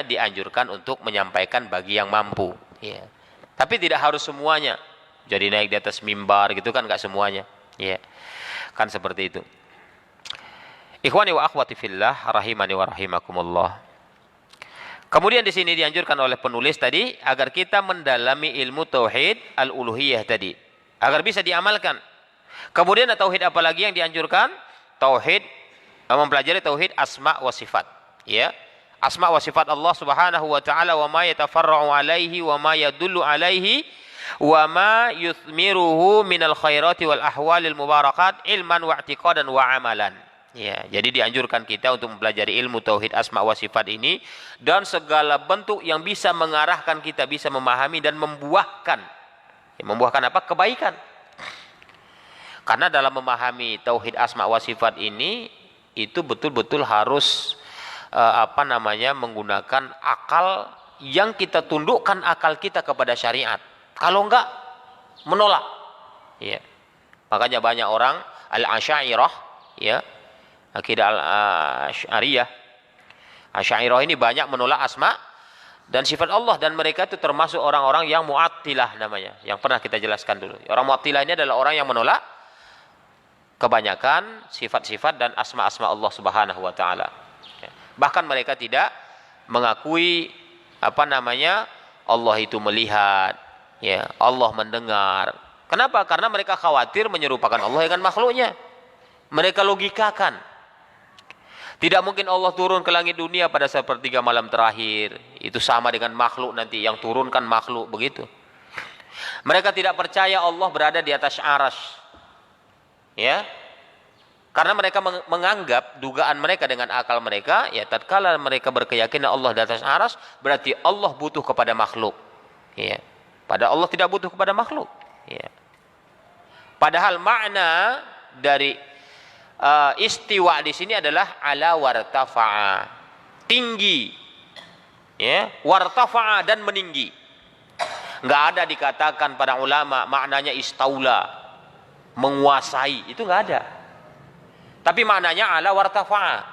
dianjurkan untuk menyampaikan bagi yang mampu. Ya. Tapi tidak harus semuanya. Jadi naik di atas mimbar gitu kan, nggak semuanya. Ya. Kan seperti itu. Ikhwani wa akhwati fillah rahimani wa rahimakumullah. Kemudian di sini dianjurkan oleh penulis tadi agar kita mendalami ilmu tauhid al-uluhiyah tadi agar bisa diamalkan. Kemudian tauhid apa lagi yang dianjurkan? Tauhid mempelajari tauhid asma wa sifat, ya. Asma wa sifat Allah Subhanahu wa taala wa ma yatafarra'u alaihi wa ma yadullu alaihi wa ma yuthmiruhu minal khairati wal ahwalil mubarakat ilman wa i'tiqadan wa amalan. Ya, jadi dianjurkan kita untuk mempelajari ilmu tauhid asma wa sifat ini dan segala bentuk yang bisa mengarahkan kita bisa memahami dan membuahkan. Ya, membuahkan apa? Kebaikan. Karena dalam memahami tauhid asma wa sifat ini itu betul-betul harus menggunakan akal yang kita tundukkan akal kita kepada syariat. Kalau enggak menolak. Ya. Makanya banyak orang al-Asy'ariyah, ya. Akidah al-Asy'ariyah. Asy'ariyah ini banyak menolak asma dan sifat Allah dan mereka itu termasuk orang-orang yang Mu'attilah namanya, yang pernah kita jelaskan dulu. Orang Mu'attilah ini adalah orang yang menolak kebanyakan sifat-sifat dan asma-asma Allah Subhanahu wa taala. Bahkan mereka tidak mengakui Allah itu melihat, ya, Allah mendengar. Kenapa? Karena mereka khawatir menyerupakan Allah dengan makhluknya. Mereka logikakan. Tidak mungkin Allah turun ke langit dunia pada sepertiga malam terakhir. Itu sama dengan makhluk nanti yang turunkan makhluk begitu. Mereka tidak percaya Allah berada di atas arsy. Ya. Karena mereka menganggap dugaan mereka dengan akal mereka, ya tatkala mereka berkeyakinan Allah di atas arsy, berarti Allah butuh kepada makhluk. Ya. Padahal Allah tidak butuh kepada makhluk. Ya. Padahal makna dari istiwa di sini adalah ala wartafa'a, tinggi, ya, wartafa'a dan meninggi. Enggak ada dikatakan pada ulama maknanya istaula, menguasai, itu enggak ada. Tapi maknanya ala wartafa'a.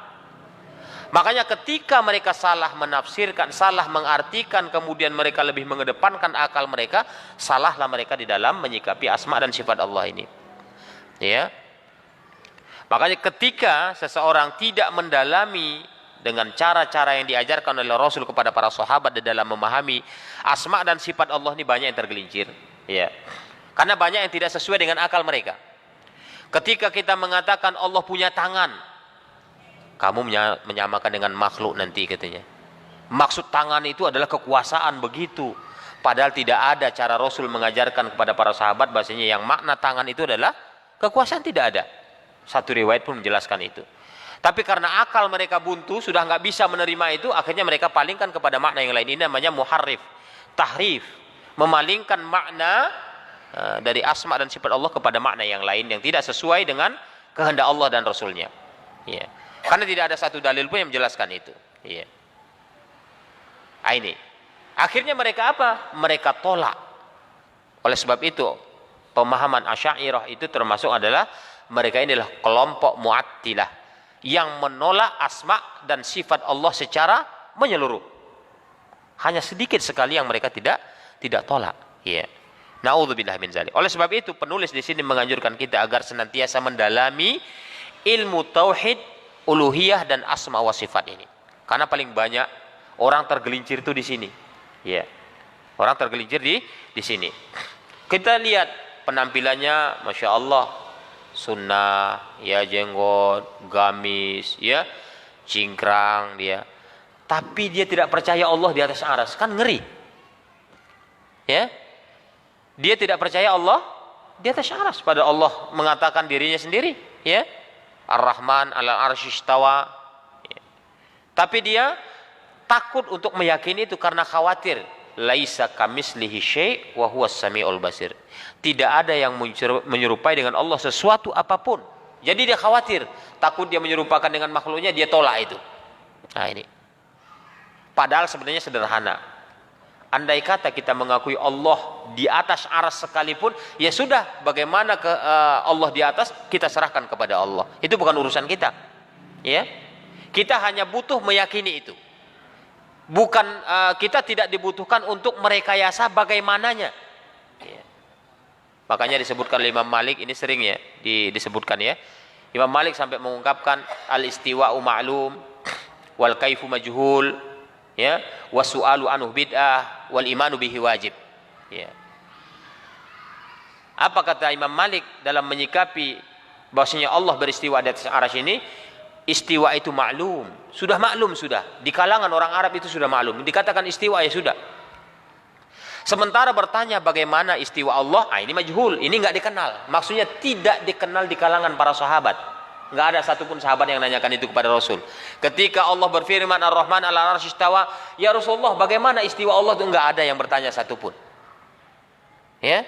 Makanya ketika mereka salah menafsirkan, salah mengartikan, kemudian mereka lebih mengedepankan akal mereka, salahlah mereka di dalam menyikapi asma dan sifat Allah ini. Ya. Makanya ketika seseorang tidak mendalami dengan cara-cara yang diajarkan oleh Rasul kepada para sahabat di dalam memahami asma dan sifat Allah ini, banyak yang tergelincir. Ya. Karena banyak yang tidak sesuai dengan akal mereka. Ketika kita mengatakan Allah punya tangan, kamu menyamakan dengan makhluk nanti katanya. Maksud tangan itu adalah kekuasaan begitu. Padahal tidak ada cara Rasul mengajarkan kepada para sahabat bahasanya yang makna tangan itu adalah kekuasaan, tidak ada. Satu riwayat pun menjelaskan itu. Tapi karena akal mereka buntu, sudah nggak bisa menerima itu, akhirnya mereka palingkan kepada makna yang lain. Ini namanya muharrif, tahrif, memalingkan makna dari asma dan sifat Allah kepada makna yang lain yang tidak sesuai dengan kehendak Allah dan Rasulnya. Ya. Karena tidak ada satu dalil pun yang menjelaskan itu. Ya. Ini. Akhirnya mereka apa? Mereka tolak. Oleh sebab itu, pemahaman Asy'ariyah itu termasuk adalah mereka ini adalah kelompok Mu'attilah yang menolak asma dan sifat Allah secara menyeluruh. Hanya sedikit sekali yang mereka tidak tolak. Ya. Na'udzubillah min dzalik. Oleh sebab itu penulis di sini menganjurkan kita agar senantiasa mendalami ilmu tauhid uluhiyah dan asma wa sifat ini. Karena paling banyak orang tergelincir itu di sini. Ya. Orang tergelincir di sini. Kita lihat penampilannya, Masya Allah, sunnah, ya, jenggot, gamis, ya, cingkrang dia. Tapi dia tidak percaya Allah di atas arsy, kan ngeri. Ya. Dia tidak percaya Allah di atas arsy, pada Allah mengatakan dirinya sendiri, ya. Ar-Rahman 'alal 'arsy istawa. Ya. Tapi dia takut untuk meyakini itu karena khawatir. Laisa kamislihi syai' wa huwas samiul basir. Tidak ada yang menyerupai dengan Allah sesuatu apapun. Jadi dia khawatir, takut dia menyerupakan dengan makhluknya, dia tolak itu. Nah ini. Padahal sebenarnya sederhana. Andai kata kita mengakui Allah di atas arsy sekalipun, ya sudah, bagaimana Allah di atas, kita serahkan kepada Allah. Itu bukan urusan kita. Ya. Kita hanya butuh meyakini itu. Bukan kita tidak dibutuhkan untuk merekayasa bagaimananya. Ya. Makanya disebutkan oleh Imam Malik, ini sering ya disebutkan ya. Imam Malik sampai mengungkapkan al-istiwa'u ma'lum wal kaifu majhul. Ya, wasu'alu anhu bid'ah wal imanu bihi wajib. Ya. Apa kata Imam Malik dalam menyikapi bahwasanya Allah beristiwa di atas arsy ini? Istiwa itu maklum, sudah maklum sudah. Di kalangan orang Arab itu sudah maklum. Dikatakan istiwa ya sudah. Sementara bertanya bagaimana istiwa Allah, ini majhul, ini enggak dikenal. Maksudnya tidak dikenal di kalangan para sahabat. Enggak ada satupun sahabat yang nanyakan itu kepada Rasul. Ketika Allah berfirman Ar-Rahman 'alal 'arsy istawa, ya Rasulullah, bagaimana istiwa Allah itu enggak ada yang bertanya satupun. Ya?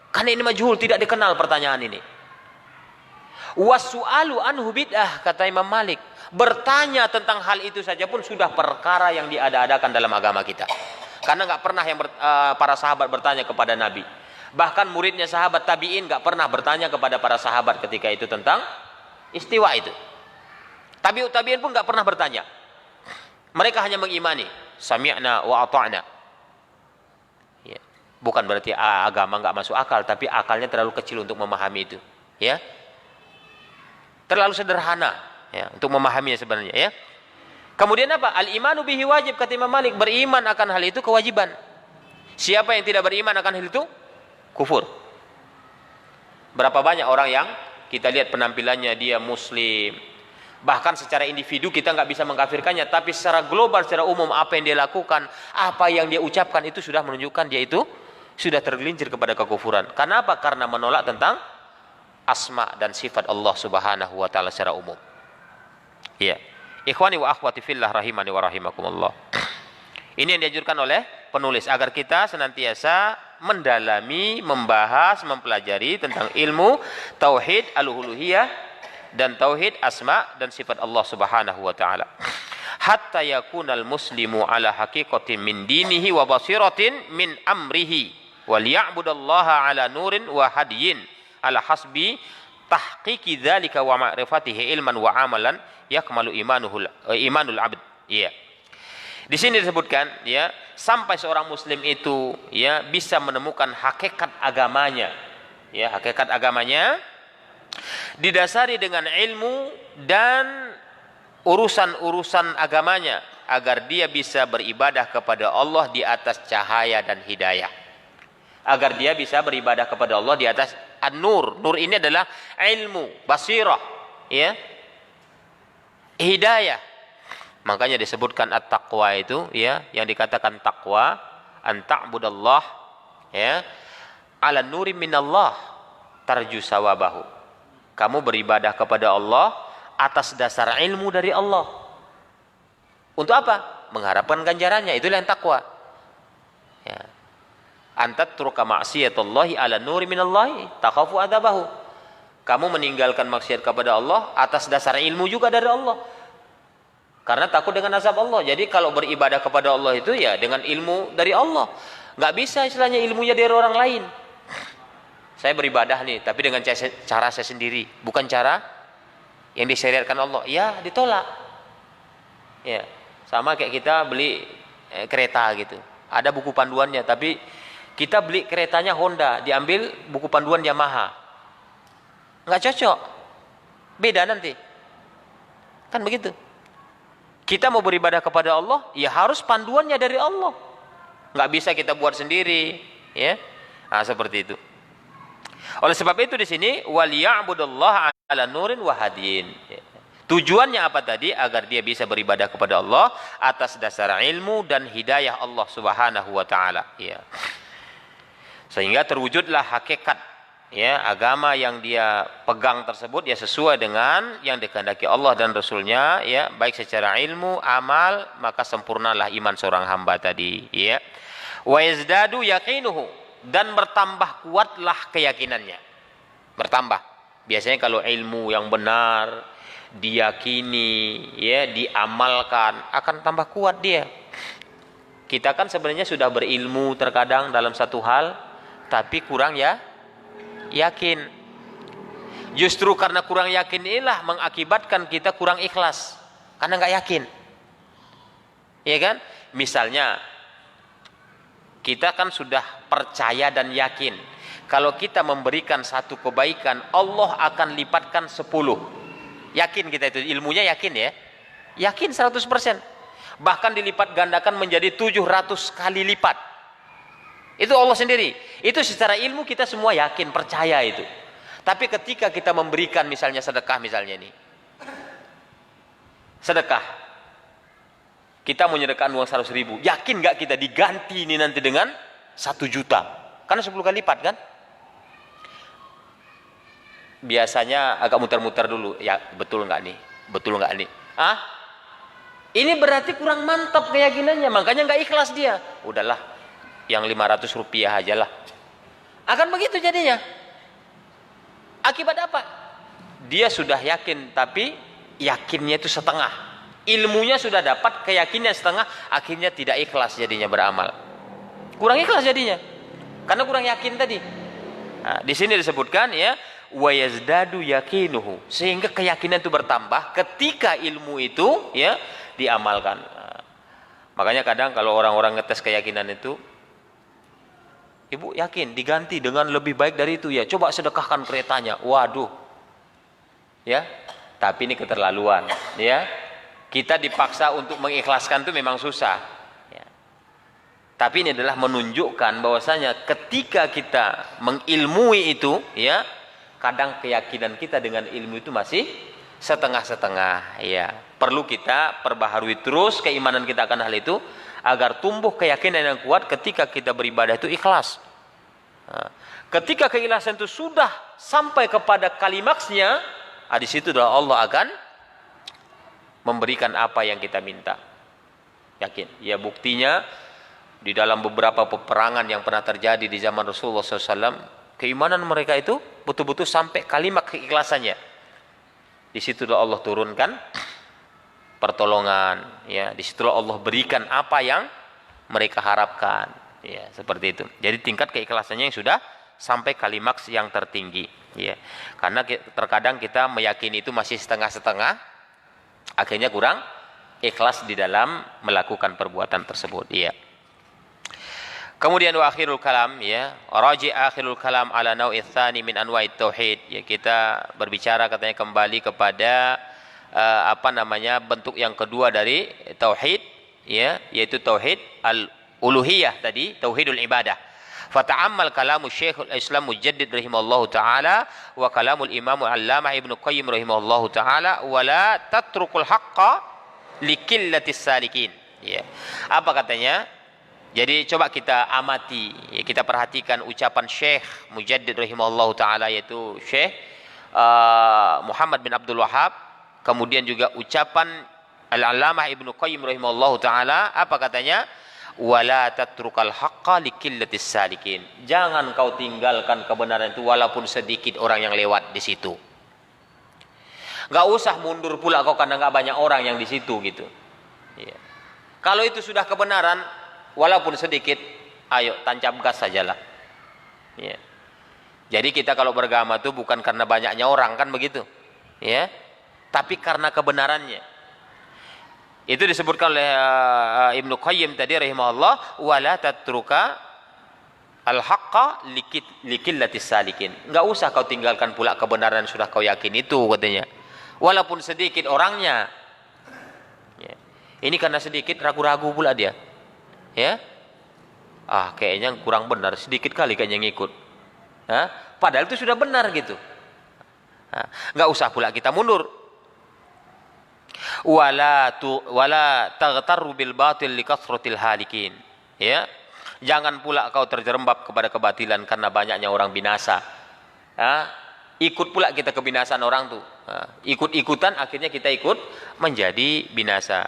Karena ini majhul, tidak dikenal pertanyaan ini. Wasu'alu anhu bid'ah, kata Imam Malik. Bertanya tentang hal itu saja pun sudah perkara yang diada-adakan dalam agama kita. Karena nggak pernah para sahabat bertanya kepada Nabi. Bahkan muridnya sahabat tabi'in nggak pernah bertanya kepada para sahabat ketika itu tentang istiwa itu. Tabi'in pun nggak pernah bertanya. Mereka hanya mengimani. Sami'na wa ata'na. Ya. Bukan berarti agama nggak masuk akal, tapi akalnya terlalu kecil untuk memahami itu. Ya. Terlalu sederhana ya, untuk memahaminya sebenarnya ya. Kemudian apa? Al-imanu bihi wajib, kata Imam Malik, beriman akan hal itu kewajiban. Siapa yang tidak beriman akan hal itu? Kufur. Berapa banyak orang yang kita lihat penampilannya dia muslim, bahkan secara individu kita nggak bisa mengkafirkannya, tapi secara global, secara umum apa yang dia lakukan, apa yang dia ucapkan itu sudah menunjukkan dia itu sudah tergelincir kepada kekufuran. Karena apa? Karena menolak tentang asma dan sifat Allah Subhanahu wa taala secara umum. Ya. Ikhwani wa akhwati fillah rahimani wa rahimakumullah. Ini yang dianjurkan oleh penulis agar kita senantiasa mendalami, membahas, mempelajari tentang ilmu tauhid al-uluhiyah dan tauhid asma dan sifat Allah Subhanahu wa taala. Hatta yakunal muslimu ala haqiqatin min dinihi wa basiratin min amrihi wal ya'budallaha ala nurin wa hadiyin ala hasbi tahqiqi dzalika wa ma'rifatihi ilman wa amalan yakmalu imanul abd. Iya. Di sini disebutkan ya, sampai seorang muslim itu ya bisa menemukan hakikat agamanya. Ya, hakikat agamanya didasari dengan ilmu dan urusan-urusan agamanya agar dia bisa beribadah kepada Allah di atas cahaya dan hidayah. Agar dia bisa beribadah kepada Allah di atas an-nur. Nur ini adalah ilmu, basirah, ya. Hidayah. Makanya disebutkan at-taqwa itu, ya, yang dikatakan taqwa, an ta'budallah, ya, ala nuri minallah, tarju sawabahu. Kamu beribadah kepada Allah atas dasar ilmu dari Allah. Untuk apa? Mengharapkan ganjarannya. Itulah yang taqwa. Ya. Antat turuka ma'siyatullahi ala nuri minallahi takhafu adzabahu. Kamu meninggalkan maksiat kepada Allah atas dasar ilmu juga dari Allah. Karena takut dengan azab Allah. Jadi kalau beribadah kepada Allah itu ya dengan ilmu dari Allah. Nggak bisa istilahnya ilmunya dari orang lain. Saya beribadah nih, tapi dengan cara saya sendiri, bukan cara yang disyariatkan Allah. Ya, ditolak. Ya, sama kayak kita beli kereta gitu. Ada buku panduannya, tapi kita beli keretanya Honda, diambil buku panduan Yamaha. Nggak cocok. Beda nanti. Kan begitu. Kita mau beribadah kepada Allah, ya harus panduannya dari Allah. Nggak bisa kita buat sendiri, ya. Nah, seperti itu. Oleh sebab itu di sini waliya'budullaha ala nurin wa hadiyin. Tujuannya apa tadi? Agar dia bisa beribadah kepada Allah atas dasar ilmu dan hidayah Allah Subhanahu wa taala, ya. Sehingga terwujudlah hakikat ya agama yang dia pegang tersebut ya sesuai dengan yang dikehendaki Allah dan Rasulnya ya, baik secara ilmu, amal, maka sempurnalah iman seorang hamba tadi ya. Wa yazdadu yaqinuhu, dan bertambah kuatlah keyakinannya. Bertambah. Biasanya kalau ilmu yang benar diyakini ya, diamalkan, akan tambah kuat dia. Kita kan sebenarnya sudah berilmu terkadang dalam satu hal, tapi kurang ya yakin. Justru karena kurang yakin inilah mengakibatkan kita kurang ikhlas, karena nggak yakin. Ya kan? Misalnya kita kan sudah percaya dan yakin kalau kita memberikan satu kebaikan Allah akan lipatkan 10. Yakin kita itu, ilmunya yakin ya. Yakin 100%. Bahkan dilipat gandakan menjadi 700 kali lipat. Itu Allah sendiri. Itu secara ilmu kita semua yakin, percaya itu. Tapi ketika kita memberikan misalnya sedekah misalnya ini. Sedekah. Kita mau menyedekahkan uang 100.000. Yakin nggak kita diganti ini nanti dengan 1 juta? Karena 10 kali lipat kan? Biasanya agak muter-muter dulu. Ya betul nggak nih? Betul nggak nih? Ini berarti kurang mantap keyakinannya. Makanya nggak ikhlas dia. Udahlah, yang 500 rupiah aja lah. Akan begitu jadinya. Akibat apa? Dia sudah yakin, tapi yakinnya itu setengah. Ilmunya sudah dapat, keyakinan setengah, akhirnya tidak ikhlas jadinya beramal. Kurang ikhlas jadinya. Karena kurang yakin tadi. Nah, di sini disebutkan ya, wa yazdadu yakinuhu, sehingga keyakinan itu bertambah ketika ilmu itu ya diamalkan. Makanya kadang kalau orang-orang ngetes keyakinan itu, ibu yakin diganti dengan lebih baik dari itu ya, coba sedekahkan keretanya. Waduh, ya, tapi ini keterlaluan, ya. Kita dipaksa untuk mengikhlaskan itu memang susah. Ya. Tapi ini adalah menunjukkan bahwasanya ketika kita mengilmui itu, ya, kadang keyakinan kita dengan ilmu itu masih setengah-setengah. Ya, perlu kita perbaharui terus keimanan kita akan hal itu agar tumbuh keyakinan yang kuat ketika kita beribadah itu ikhlas. Nah, ketika keikhlasan itu sudah sampai kepada klimaksnya, di situ Allah akan memberikan apa yang kita minta. Yakin. Ya, buktinya di dalam beberapa peperangan yang pernah terjadi di zaman Rasulullah SAW, keimanan mereka itu betul-betul sampai kalimat keikhlasannya. Di situ Allah turunkan pertolongan, ya. Di situ Allah berikan apa yang mereka harapkan, ya, seperti itu. Jadi tingkat keikhlasannya yang sudah sampai klimaks yang tertinggi, ya. Karena terkadang kita meyakini itu masih setengah-setengah, akhirnya kurang ikhlas di dalam melakukan perbuatan tersebut, ya. Kemudian wa akhirul kalam, ya, raji akhirul kalam ala nau'i tsani min anwa'it tauhid, ya, kita berbicara katanya kembali kepada bentuk yang kedua dari tauhid, ya, yaitu tauhid al-uluhiyah tadi, tauhidul ibadah. Fata'ammal kalamu Syekhul Islam Mujaddid rahimahullahu taala wa kalamul Imam Al-Allamah Ibnu Qayyim rahimahullahu taala wa la tatrukul haqqa liqillatis salikin, ya. Apa katanya? Jadi coba kita amati, ya, kita perhatikan ucapan Syekh Mujaddid rahimahullahu taala, yaitu Syekh Muhammad bin Abdul Wahhab, kemudian juga ucapan Al-Allamah Ibnu Qayyim rahimahullahu taala. Apa katanya? Wala tatrukal haqqa liqillatis salikin. Jangan kau tinggalkan kebenaran itu walaupun sedikit orang yang lewat di situ. Enggak usah mundur pula kau karena enggak banyak orang yang di situ gitu. Ya. Kalau itu sudah kebenaran walaupun sedikit, ayo tancap gas sajalah. Ya. Jadi kita kalau beragama itu bukan karena banyaknya orang, kan begitu, ya, tapi karena kebenarannya. Itu disebutkan oleh Ibnu Qayyim tadi rahimahullah, wala tatruka al-haqqa liqillatis salikin. Enggak usah kau tinggalkan pula kebenaran sudah kau yakin itu, katanya. Walaupun sedikit orangnya. Ya. Ini karena sedikit ragu-ragu pula dia. Ya. Kayaknya kurang benar, sedikit kali kayaknya ngikut. Padahal itu sudah benar gitu. Enggak usah pula kita mundur. Wala taghtarru bil batil likathratil halikin, ya. Jangan pula kau terjerembab kepada kebatilan karena banyaknya orang binasa. Ikut pula kita kebinasaan orang tuh. Ikut-ikutan akhirnya kita ikut menjadi binasa.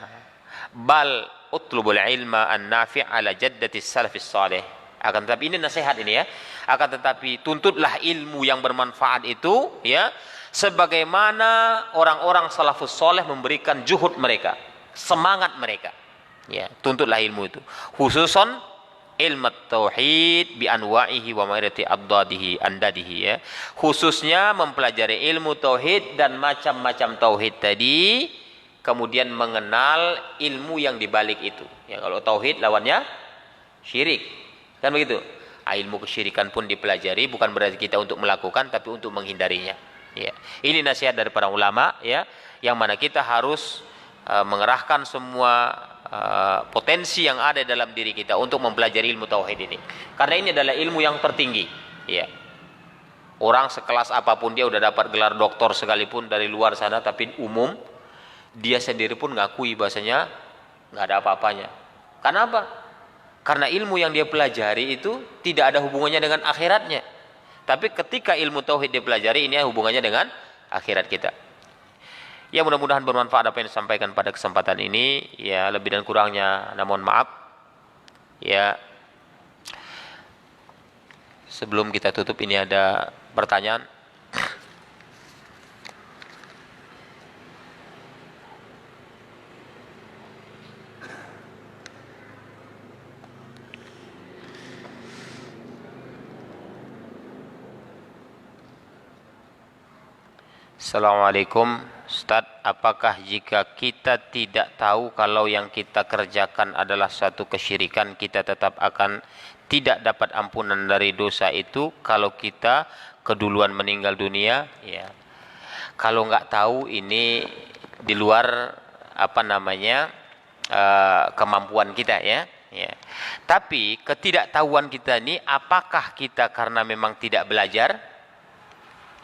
Bal utlubul ilma an-nafi' ala jaddatis salafis salih. Akan tetapi ini nasihat ini, ya. Akan tetapi tuntutlah ilmu yang bermanfaat itu, ya, sebagaimana orang-orang salafus soleh memberikan juhud mereka, semangat mereka, ya. Tuntutlah ilmu itu, khususon ilmu tauhid bi anwa'ihi wa ma'rifati andadihi, ya. Khususnya mempelajari ilmu tauhid dan macam-macam tauhid tadi, kemudian mengenal ilmu yang dibalik itu, ya. Kalau tauhid lawannya syirik, kan begitu. Ilmu kesyirikan pun dipelajari, bukan berarti kita untuk melakukan, tapi untuk menghindarinya. Ya. Ini nasihat dari para ulama, ya, yang mana kita harus mengerahkan semua potensi yang ada dalam diri kita untuk mempelajari ilmu tauhid ini. Karena ini adalah ilmu yang tertinggi. Ya. Orang sekelas apapun dia udah dapat gelar doktor sekalipun dari luar sana, tapi umum dia sendiri pun ngakui bahasanya nggak ada apa-apanya. Kenapa? Karena ilmu yang dia pelajari itu tidak ada hubungannya dengan akhiratnya. Tapi ketika ilmu tauhid dia pelajari, ini hubungannya dengan akhirat kita. Ya, mudah-mudahan bermanfaat apa yang disampaikan pada kesempatan ini. Ya, lebih dan kurangnya namun maaf. Ya, sebelum kita tutup ini ada pertanyaan. Assalamualaikum Ustaz, apakah jika kita tidak tahu kalau yang kita kerjakan adalah suatu kesyirikan, kita tetap akan tidak dapat ampunan dari dosa itu kalau kita keduluan meninggal dunia? Ya. Kalau nggak tahu, ini di luar kemampuan kita, ya. Ya. Tapi ketidaktahuan kita ini, apakah kita karena memang tidak belajar?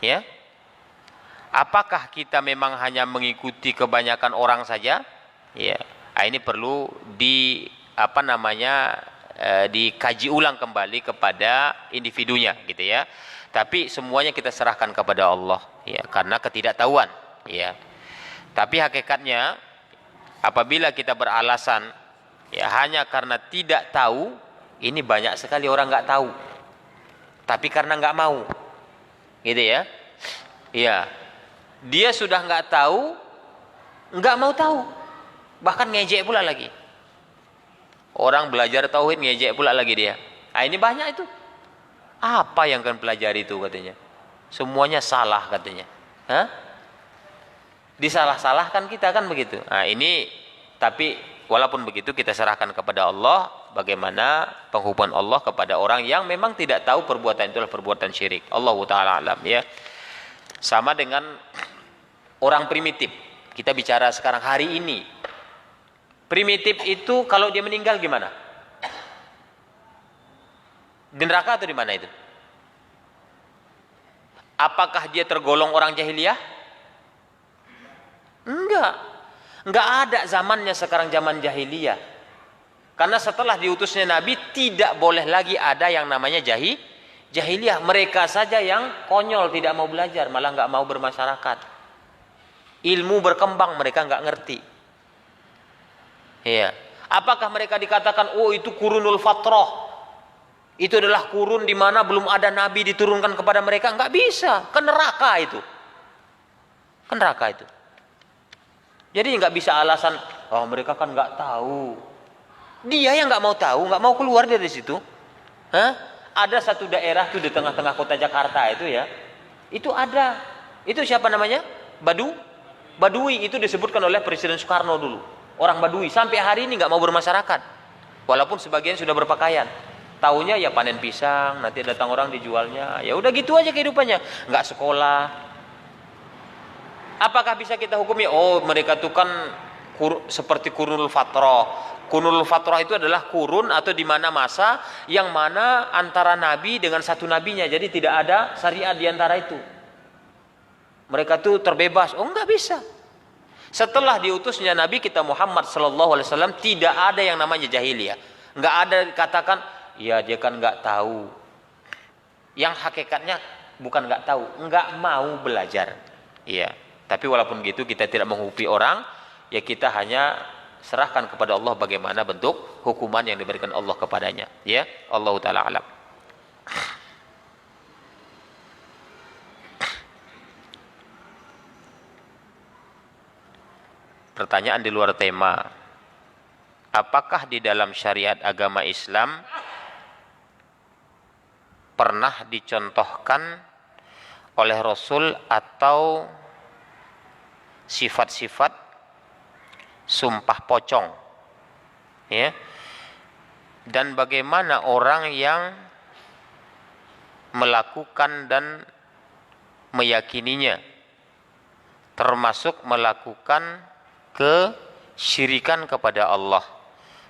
Ya. Apakah kita memang hanya mengikuti kebanyakan orang saja? Ya, ini perlu dikaji ulang kembali kepada individunya, gitu ya. Tapi semuanya kita serahkan kepada Allah, ya, karena ketidaktahuan, ya. Tapi hakikatnya apabila kita beralasan, ya, hanya karena tidak tahu, ini banyak sekali orang nggak tahu, tapi karena nggak mau, gitu ya. Ya. Dia sudah nggak tahu, nggak mau tahu, bahkan ngejek pula lagi. Orang belajar tauhid ngejek pula lagi dia. Nah, ini banyak itu. Apa yang kan pelajari itu katanya? Semuanya salah katanya. Hah? Disalah-salahkan kita kan begitu. Nah, ini tapi walaupun begitu kita serahkan kepada Allah bagaimana penghukuman Allah kepada orang yang memang tidak tahu perbuatan itu adalah perbuatan syirik. Allahu taala alam, ya. Sama dengan orang primitif. Kita bicara sekarang hari ini. Primitif itu kalau dia meninggal gimana? Di neraka atau di mana itu? Apakah dia tergolong orang jahiliyah? Enggak. Enggak ada zamannya sekarang zaman jahiliyah. Karena setelah diutusnya Nabi tidak boleh lagi ada yang namanya jahiliyah. Mereka saja yang konyol, tidak mau belajar, malah enggak mau bermasyarakat. Ilmu berkembang mereka enggak ngerti. Iya. Apakah mereka dikatakan, oh itu kurunul fatrah, itu adalah kurun di mana belum ada nabi diturunkan kepada mereka? Enggak bisa, ke neraka itu. Ke neraka itu. Jadi enggak bisa alasan, oh mereka kan enggak tahu. Dia yang enggak mau tahu, enggak mau keluar dari situ. Hah? Ada satu daerah tuh di tengah-tengah kota Jakarta itu, ya. Itu ada. Itu siapa namanya? Badui itu disebutkan oleh Presiden Soekarno dulu. Orang Badui sampai hari ini nggak mau bermasyarakat. Walaupun sebagian sudah berpakaian. Taunya ya panen pisang, nanti datang orang dijualnya. Ya udah gitu aja kehidupannya. Nggak sekolah. Apakah bisa kita hukumi? Oh mereka itu kan seperti kurunul fatrah. Kurunul fatrah itu adalah kurun atau di mana masa yang mana antara nabi dengan satu nabinya. Jadi tidak ada syariat di antara itu. Mereka tuh terbebas. Oh enggak bisa. Setelah diutusnya Nabi kita Muhammad sallallahu alaihi wasallam tidak ada yang namanya jahiliyah. Enggak ada dikatakan, ya dia kan enggak tahu. Yang hakikatnya bukan enggak tahu, enggak mau belajar. Iya. Tapi walaupun gitu kita tidak menghukumi orang, ya kita hanya serahkan kepada Allah bagaimana bentuk hukuman yang diberikan Allah kepadanya. Ya, Allah taala alam. Pertanyaan di luar tema. Apakah di dalam syariat agama Islam pernah dicontohkan oleh Rasul atau sifat-sifat sumpah pocong? Ya. Dan bagaimana orang yang melakukan dan meyakininya, termasuk melakukan kesyirikan kepada Allah.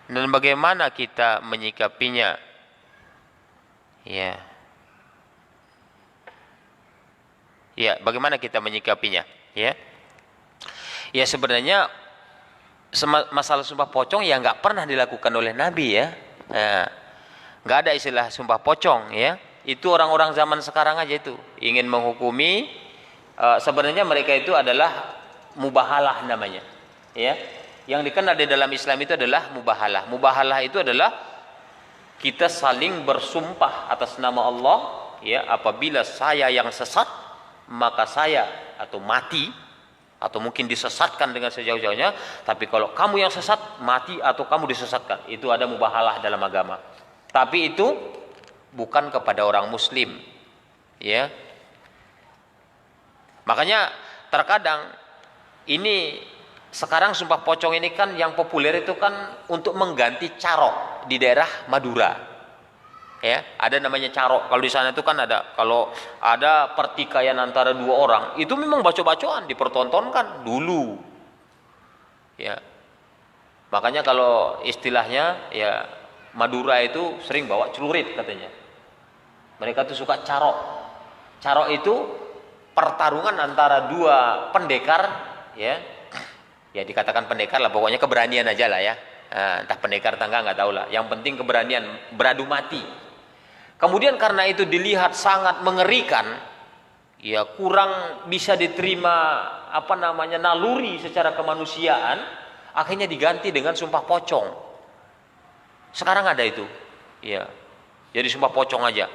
dan bagaimana kita menyikapinya. Ya. Ya, bagaimana kita menyikapinya, ya? Ya sebenarnya masalah sumpah pocong ya nggak pernah dilakukan oleh Nabi ya. Nah, nggak ada istilah sumpah pocong ya. Itu orang-orang zaman sekarang aja itu ingin menghukumi. Sebenarnya mereka itu adalah mubahalah namanya, ya. Yang dikenal di dalam Islam itu adalah mubahalah. Mubahalah itu adalah kita saling bersumpah atas nama Allah, ya. Apabila saya yang sesat, maka saya atau mati, atau mungkin disesatkan dengan sejauh-jauhnya. Tapi kalau kamu yang sesat, mati atau kamu disesatkan. Itu ada mubahalah dalam agama. Tapi itu bukan kepada orang muslim, ya. Makanya terkadang ini sekarang sumpah pocong ini kan yang populer itu kan untuk mengganti carok di daerah Madura. Ya, ada namanya carok. Kalau di sana itu kan ada, kalau ada pertikaian antara dua orang, itu memang baco-bacoan dipertontonkan dulu. Ya. Makanya kalau istilahnya ya Madura itu sering bawa celurit katanya. Mereka tuh suka carok. Carok itu pertarungan antara dua pendekar, ya. Ya dikatakan pendekar lah, pokoknya keberanian aja lah ya. Nah, entah pendekar tangga nggak tahu lah. Yang penting keberanian, beradu mati. Kemudian karena itu dilihat sangat mengerikan, ya kurang bisa diterima naluri secara kemanusiaan, akhirnya diganti dengan sumpah pocong. Sekarang ada itu, ya. Jadi sumpah pocong aja.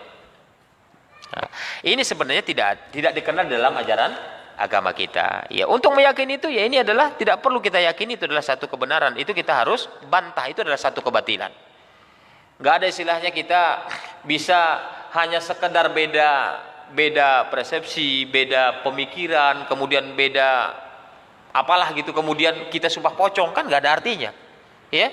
Nah, ini sebenarnya tidak dikenal dalam ajaran agama kita. Ya, untuk meyakini itu ya ini adalah tidak perlu kita yakini itu adalah satu kebenaran. Itu kita harus bantah, itu adalah satu kebatilan. Nggak ada istilahnya kita bisa hanya sekedar beda persepsi, beda pemikiran, kemudian beda apalah gitu, kemudian kita sumpah pocong, kan nggak ada artinya, ya.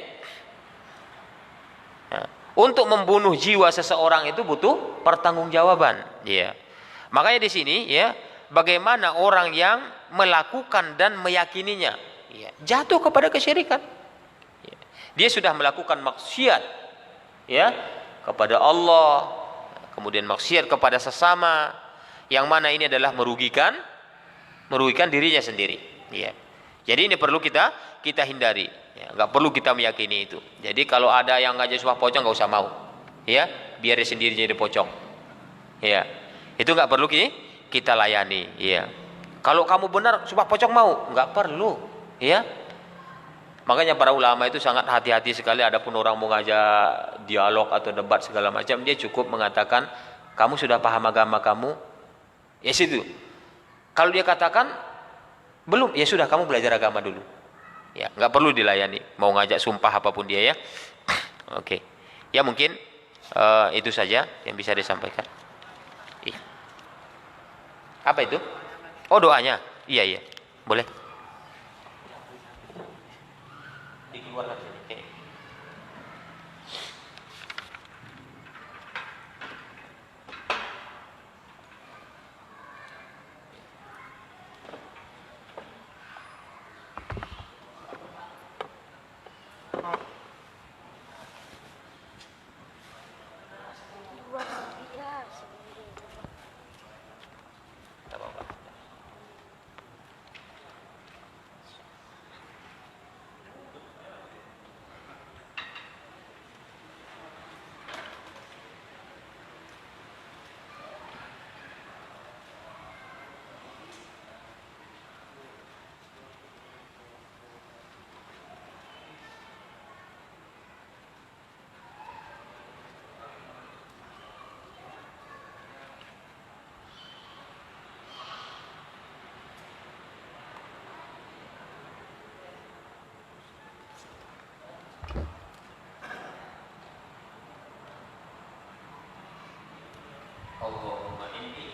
Nah, untuk membunuh jiwa seseorang itu butuh pertanggungjawaban, ya. Makanya di sini, ya, bagaimana orang yang melakukan dan meyakininya, ya, jatuh kepada kesyirikan. Ya. Dia sudah melakukan maksiat, ya, kepada Allah, kemudian maksiat kepada sesama, yang mana ini adalah merugikan dirinya sendiri, ya. Jadi ini perlu kita hindari, ya. Nggak perlu kita meyakini itu. Jadi kalau ada yang ngajak sumpah pocong nggak usah mau, ya, biar dia sendiri jadi pocong, ya. Itu nggak perlu kita layani, ya. Kalau kamu benar sumpah pocong mau, nggak perlu, ya. Makanya para ulama itu sangat hati-hati sekali. Adapun orang mau ngajak dialog atau debat segala macam, dia cukup mengatakan kamu sudah paham agama kamu, ya situ. Kalau dia katakan belum, ya sudah kamu belajar agama dulu, ya nggak perlu dilayani. Mau ngajak sumpah apapun dia, ya. Oke, ya mungkin itu saja yang bisa disampaikan. Iya. Apa itu? Oh doanya, iya boleh. Dikeluarkan sini. Okay. Allahumma inni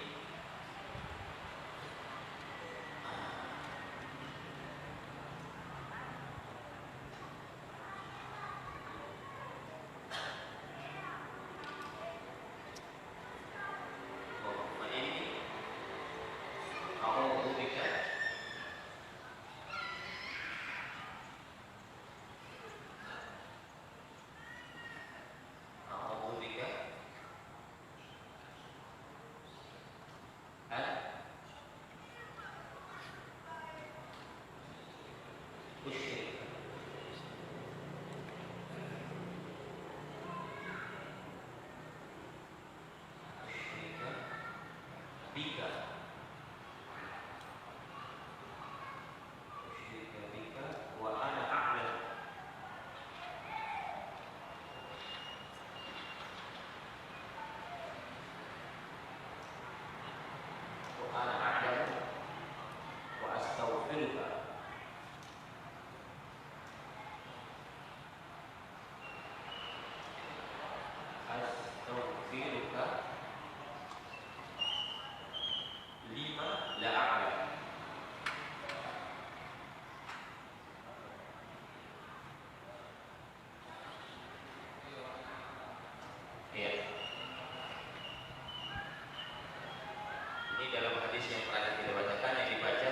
Ini dalam hadis yang pernah kita bacakan yang dibaca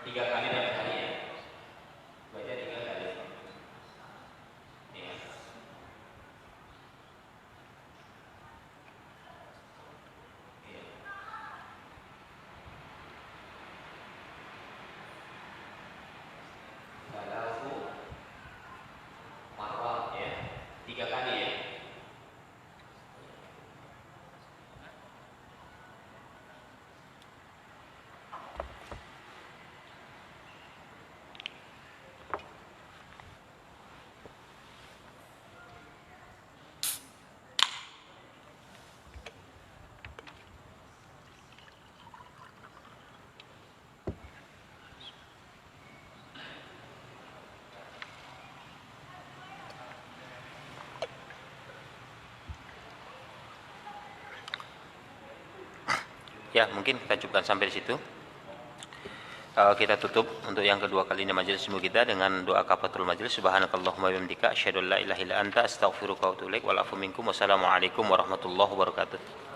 tiga kali dalam hari ya. Baca 3 kali. Ya. Ya. Salafu marwah ya. 3 kali ya. Ya, mungkin kita cukupkan sampai di situ. Kita tutup untuk yang kedua kalinya majelis ilmu kita dengan doa kafaratul majelis. Subhanakallahumma wa bihamdika asyhadu an la ilaha illa anta astaghfiruka wa atubu ilaik. Wal afu minkum. Wassalamualaikum warahmatullahi wabarakatuh.